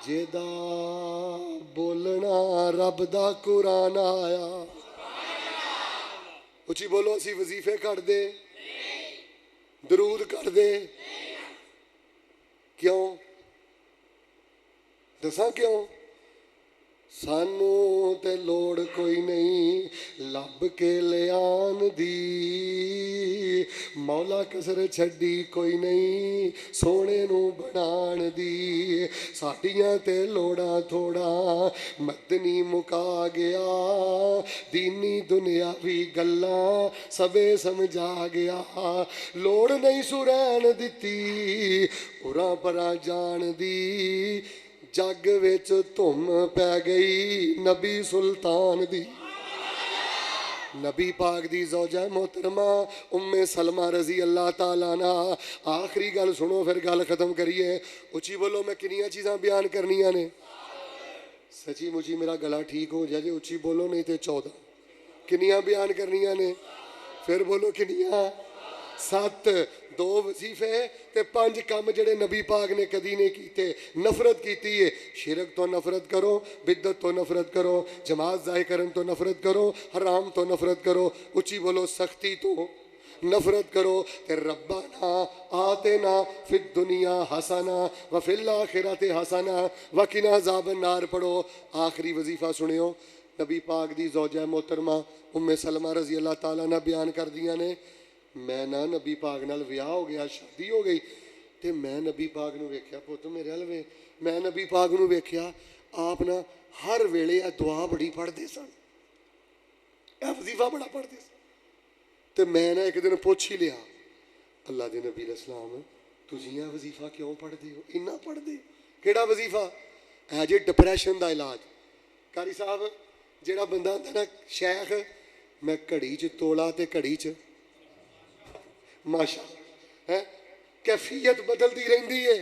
जेदा बोलना रब दा कुरान आया। उची बोलो असी वजीफे कर दे, दरूद कर दे, क्यों दसा क्यों? सानू ते लोड़ कोई नहीं लभ के लियान दी, मौला कसर छड्डी कोई नहीं सोने नू बनाण दी। साडियां ते लोड़ा थोड़ा मदनी मुका गया, दीनी दुनियावी गल्लां सबे समझा गया। लोड़ नहीं सुरैन दिती उरां परां जान दी, जग विच धुम पै गई नबी सुल्तान दी। नबी पाक दी ज़ौजा मोहतरमा उम्मे सलमा रजी अल्लाह ताला ना। आखिरी गल सुनो फिर गल खत्म करिए। उची बोलो मैं किनियां चीज़ां बयान करनियां ने? सची मुची मेरा गला ठीक हो जाए, उची बोलो नहीं तो 14। किनियां बयान करनियां ने? फिर बोलो किनियां? 7। 2 वजीफे ते 5 काम जड़े नबी पाक ने कदी नहीं कीते। नफरत कीती है, शिरक तो नफरत करो, बिद्दत तो नफरत करो, जमात ज़ाहिर करन तो नफरत करो, हराम तो नफरत करो। उची बोलो सख्ती तो नफरत करो। ते रब्बाना आतेना फिद दुनिया हसना व फिल आखिरति हसना व किना अज़ाबन नार पढ़ो। आखिरी वजीफा सुनियो। नबी पाक दी ज़ौजा मोहतरमा उम्मे सलमा रजी अल्लाह ताला ना बयान कर दिया ने, मैं ना नबी पाक नाल विआह हो गया, शादी हो गई, तो मैं नबी पाक नूं वेख्या, पुत्त मेरे हल वे, मैं नबी पाक नूं वेख्या आप ना हर वेले आ दुआ बड़ी पढ़ते सन, यह वजीफा बड़ा पढ़ते सन। तो मैं ना एक दिन पुछ ही लिया, अल्लाह के नबी इस्लाम तुसीं यह वजीफा क्यों पढ़ते हो, इन्ना पढ़ते हो, केड़ा वजीफा? है जी डिप्रैशन का इलाज। कारी साहब जेड़ा बंदा होंदा ना शैख, मैं घड़ी च तोला ते घड़ी च माशा है, कैफियत बदलती रही है।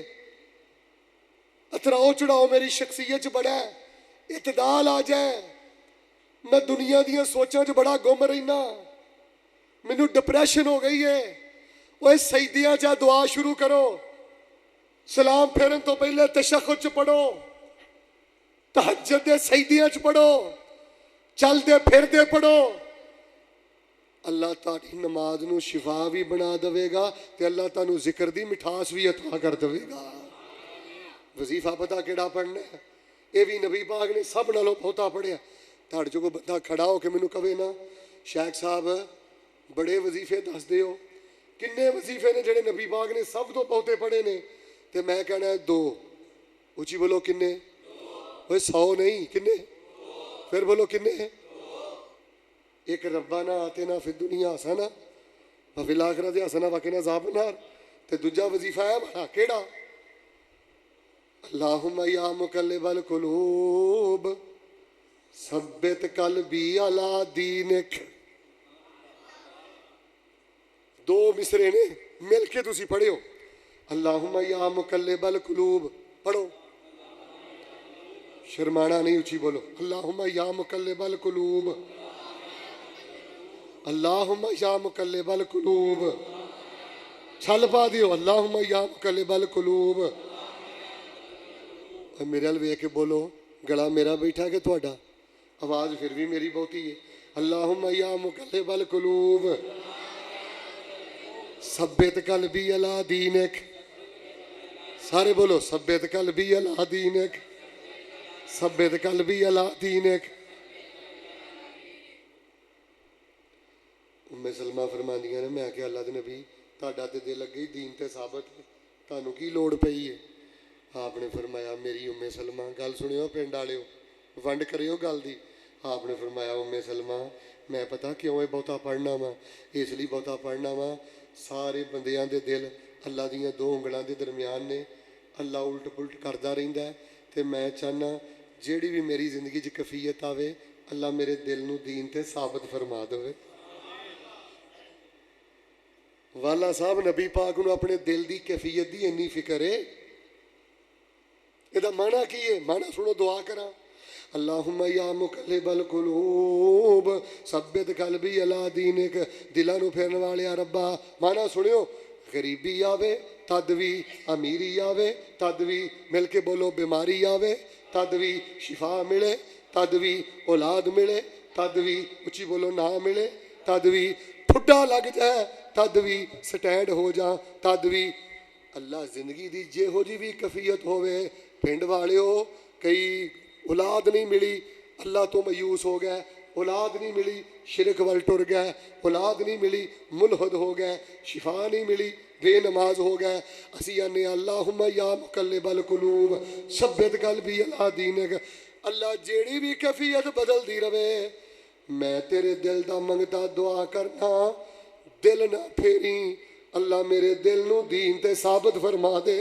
अतराओ चढ़ाओ मेरी शख्सियत बड़ा है, इतदाल आ जाए, मैं दुनिया दियां सोचां च बड़ा गुम रहना, मैनू डिप्रैशन हो गई है। वो सईदियां च दुआ शुरू करो, सलाम फेरन तो पहले तशहुद च पढ़ो, तहज्जुद दे सईदियां च पढ़ो, चलते फिरते पढ़ो। अल्लाह तारी नमाज नू शिफा भी बना देगा, तो अल्लाह तानू जिक्र दी मिठास भी अता कर देगा। वजीफा पता केड़ा पढ़ना है? ये भी नबी पाक ने सब नालों बहुता पढ़िया। तुहाडे चों कोई बंदा खड़ा हो के मैनू कहे ना, शेख साहब बड़े वजीफे दस दे हो, किन्ने वजीफे ने जेड़े नबी पाक ने सब तो बहुते पढ़े ने? तो मैं कहना है 2। उची बोलो किन्ने? 100 नहीं, किन्ने? फिर बोलो किन्ने? एक रब्बाना आतेना फिद दुनिया हसना व फिल आखिरति हसना व किना अज़ाबन नार। ते दूजा वजीफा है बड़ा केड़ा? अल्लाहुम्मा या मुकल्लिबल कुलूब सब्बित कल्बी अला दीनिक। 2 मिसरे ने मिल के तुसी पढ़ियो, अल्लाहुम्मा या मुकल्लिबल कुलूब पढ़ो, शर्माना नहीं, उची बोलो, अल्लाहुम्मा या मुकल्लिबल कुलूब, अल्लाहुम्मा या मुकल्लिबल कुलूब, छल पा दियो, अल्लाहुम्मा या मुकल्लिबल कुलूब। मेरे हल वेख के बोलो, गला मेरा बैठा कि तुहाडा? आवाज़ फिर भी मेरी बहुती है। अल्लाहुम्मा या मुकल्लिबल कुलूब सब्बित कल्बी अला दीनिक। सारे बोलो, सब्बित कल्बी अला दीनिक, सब्बित कल्बी अला दीनिक। उम्मे सलमा फरमांदियां ने, मैं क्या अल्लाह दे नबी तुहाडा ते दिल अगे दीन ते साबित, तुहानू की लोड़ पई है? आपने फरमाया, मेरी उम्मे सलमा, गल सुनियो पिंड वालिओ, वंड करियो गल दी। आपने फरमाया, उम्मे सलमा मैं पता क्यों ये बहुता पढ़ना वा, इसलिए बहुता पढ़ना वा, सारे बंदियां दे दिल अल्लाह दियां 2 उंगलां दे दरम्यान ने, अल्लाह उल्ट पुलट करदा रहिंदा है। ते मैं चाहना जिहड़ी भी मेरी जिंदगी च कफीयत आवे, अल्लाह मेरे दिल नू दीन ते साबित फरमा देवे। वाला साहब नबी पाक नू अपने दिल की कैफियत की इन्नी फिक्र है। ਇਹਦਾ माना की है? माना सुनो, दुआ करा, अल्लाहुम्मा या मुकल्लिबल कुलूब सब्बित कल्बी अला दीनिक। दिलों नू फेरन वाले रब्बा, माना सुनियो, गरीबी आवे तद भी, अमीरी आवे तद भी, मिल के बोलो, बीमारी आवे तद भी, शिफा मिले तद भी, औलाद मिले तद भी, उची बोलो, ना मिले तद भी, ठुड्डा लग जाए तद भी, स्टैंड हो जा तद भी, ਅੱਲਾ ਜ਼ਿੰਦਗੀ ਦੀ ਜਿਹੋ ਜੀ ਵੀ ਕਫੀਅਤ ਹੋਵੇ, ਪਿੰਡ ਵਾਲਿਓ ਕਈ ਔਲਾਦ ਨਹੀਂ ਮਿਲੀ, ਅੱਲਾ ਤੋਂ ਮਾਯੂਸ ਹੋ ਗਏ, औलाद नहीं मिली, शिरक वल टुर गए, औलाद नहीं मिली, मुलहद हो गए, शिफा नहीं मिली, बेनमाज हो गए। असी आने अल्लाहुम्मा या मुकल्लिबल कुलूब सब्बित कल्बी अला दीनिक। अल्लाह जेड़ी भी कैफियत बदलती रवे, मैं तेरे दिल दा मंगता दुआ करना, दिल ना फेरी, अल्लाह मेरे दिल नू दीन ते साबित फरमा दे।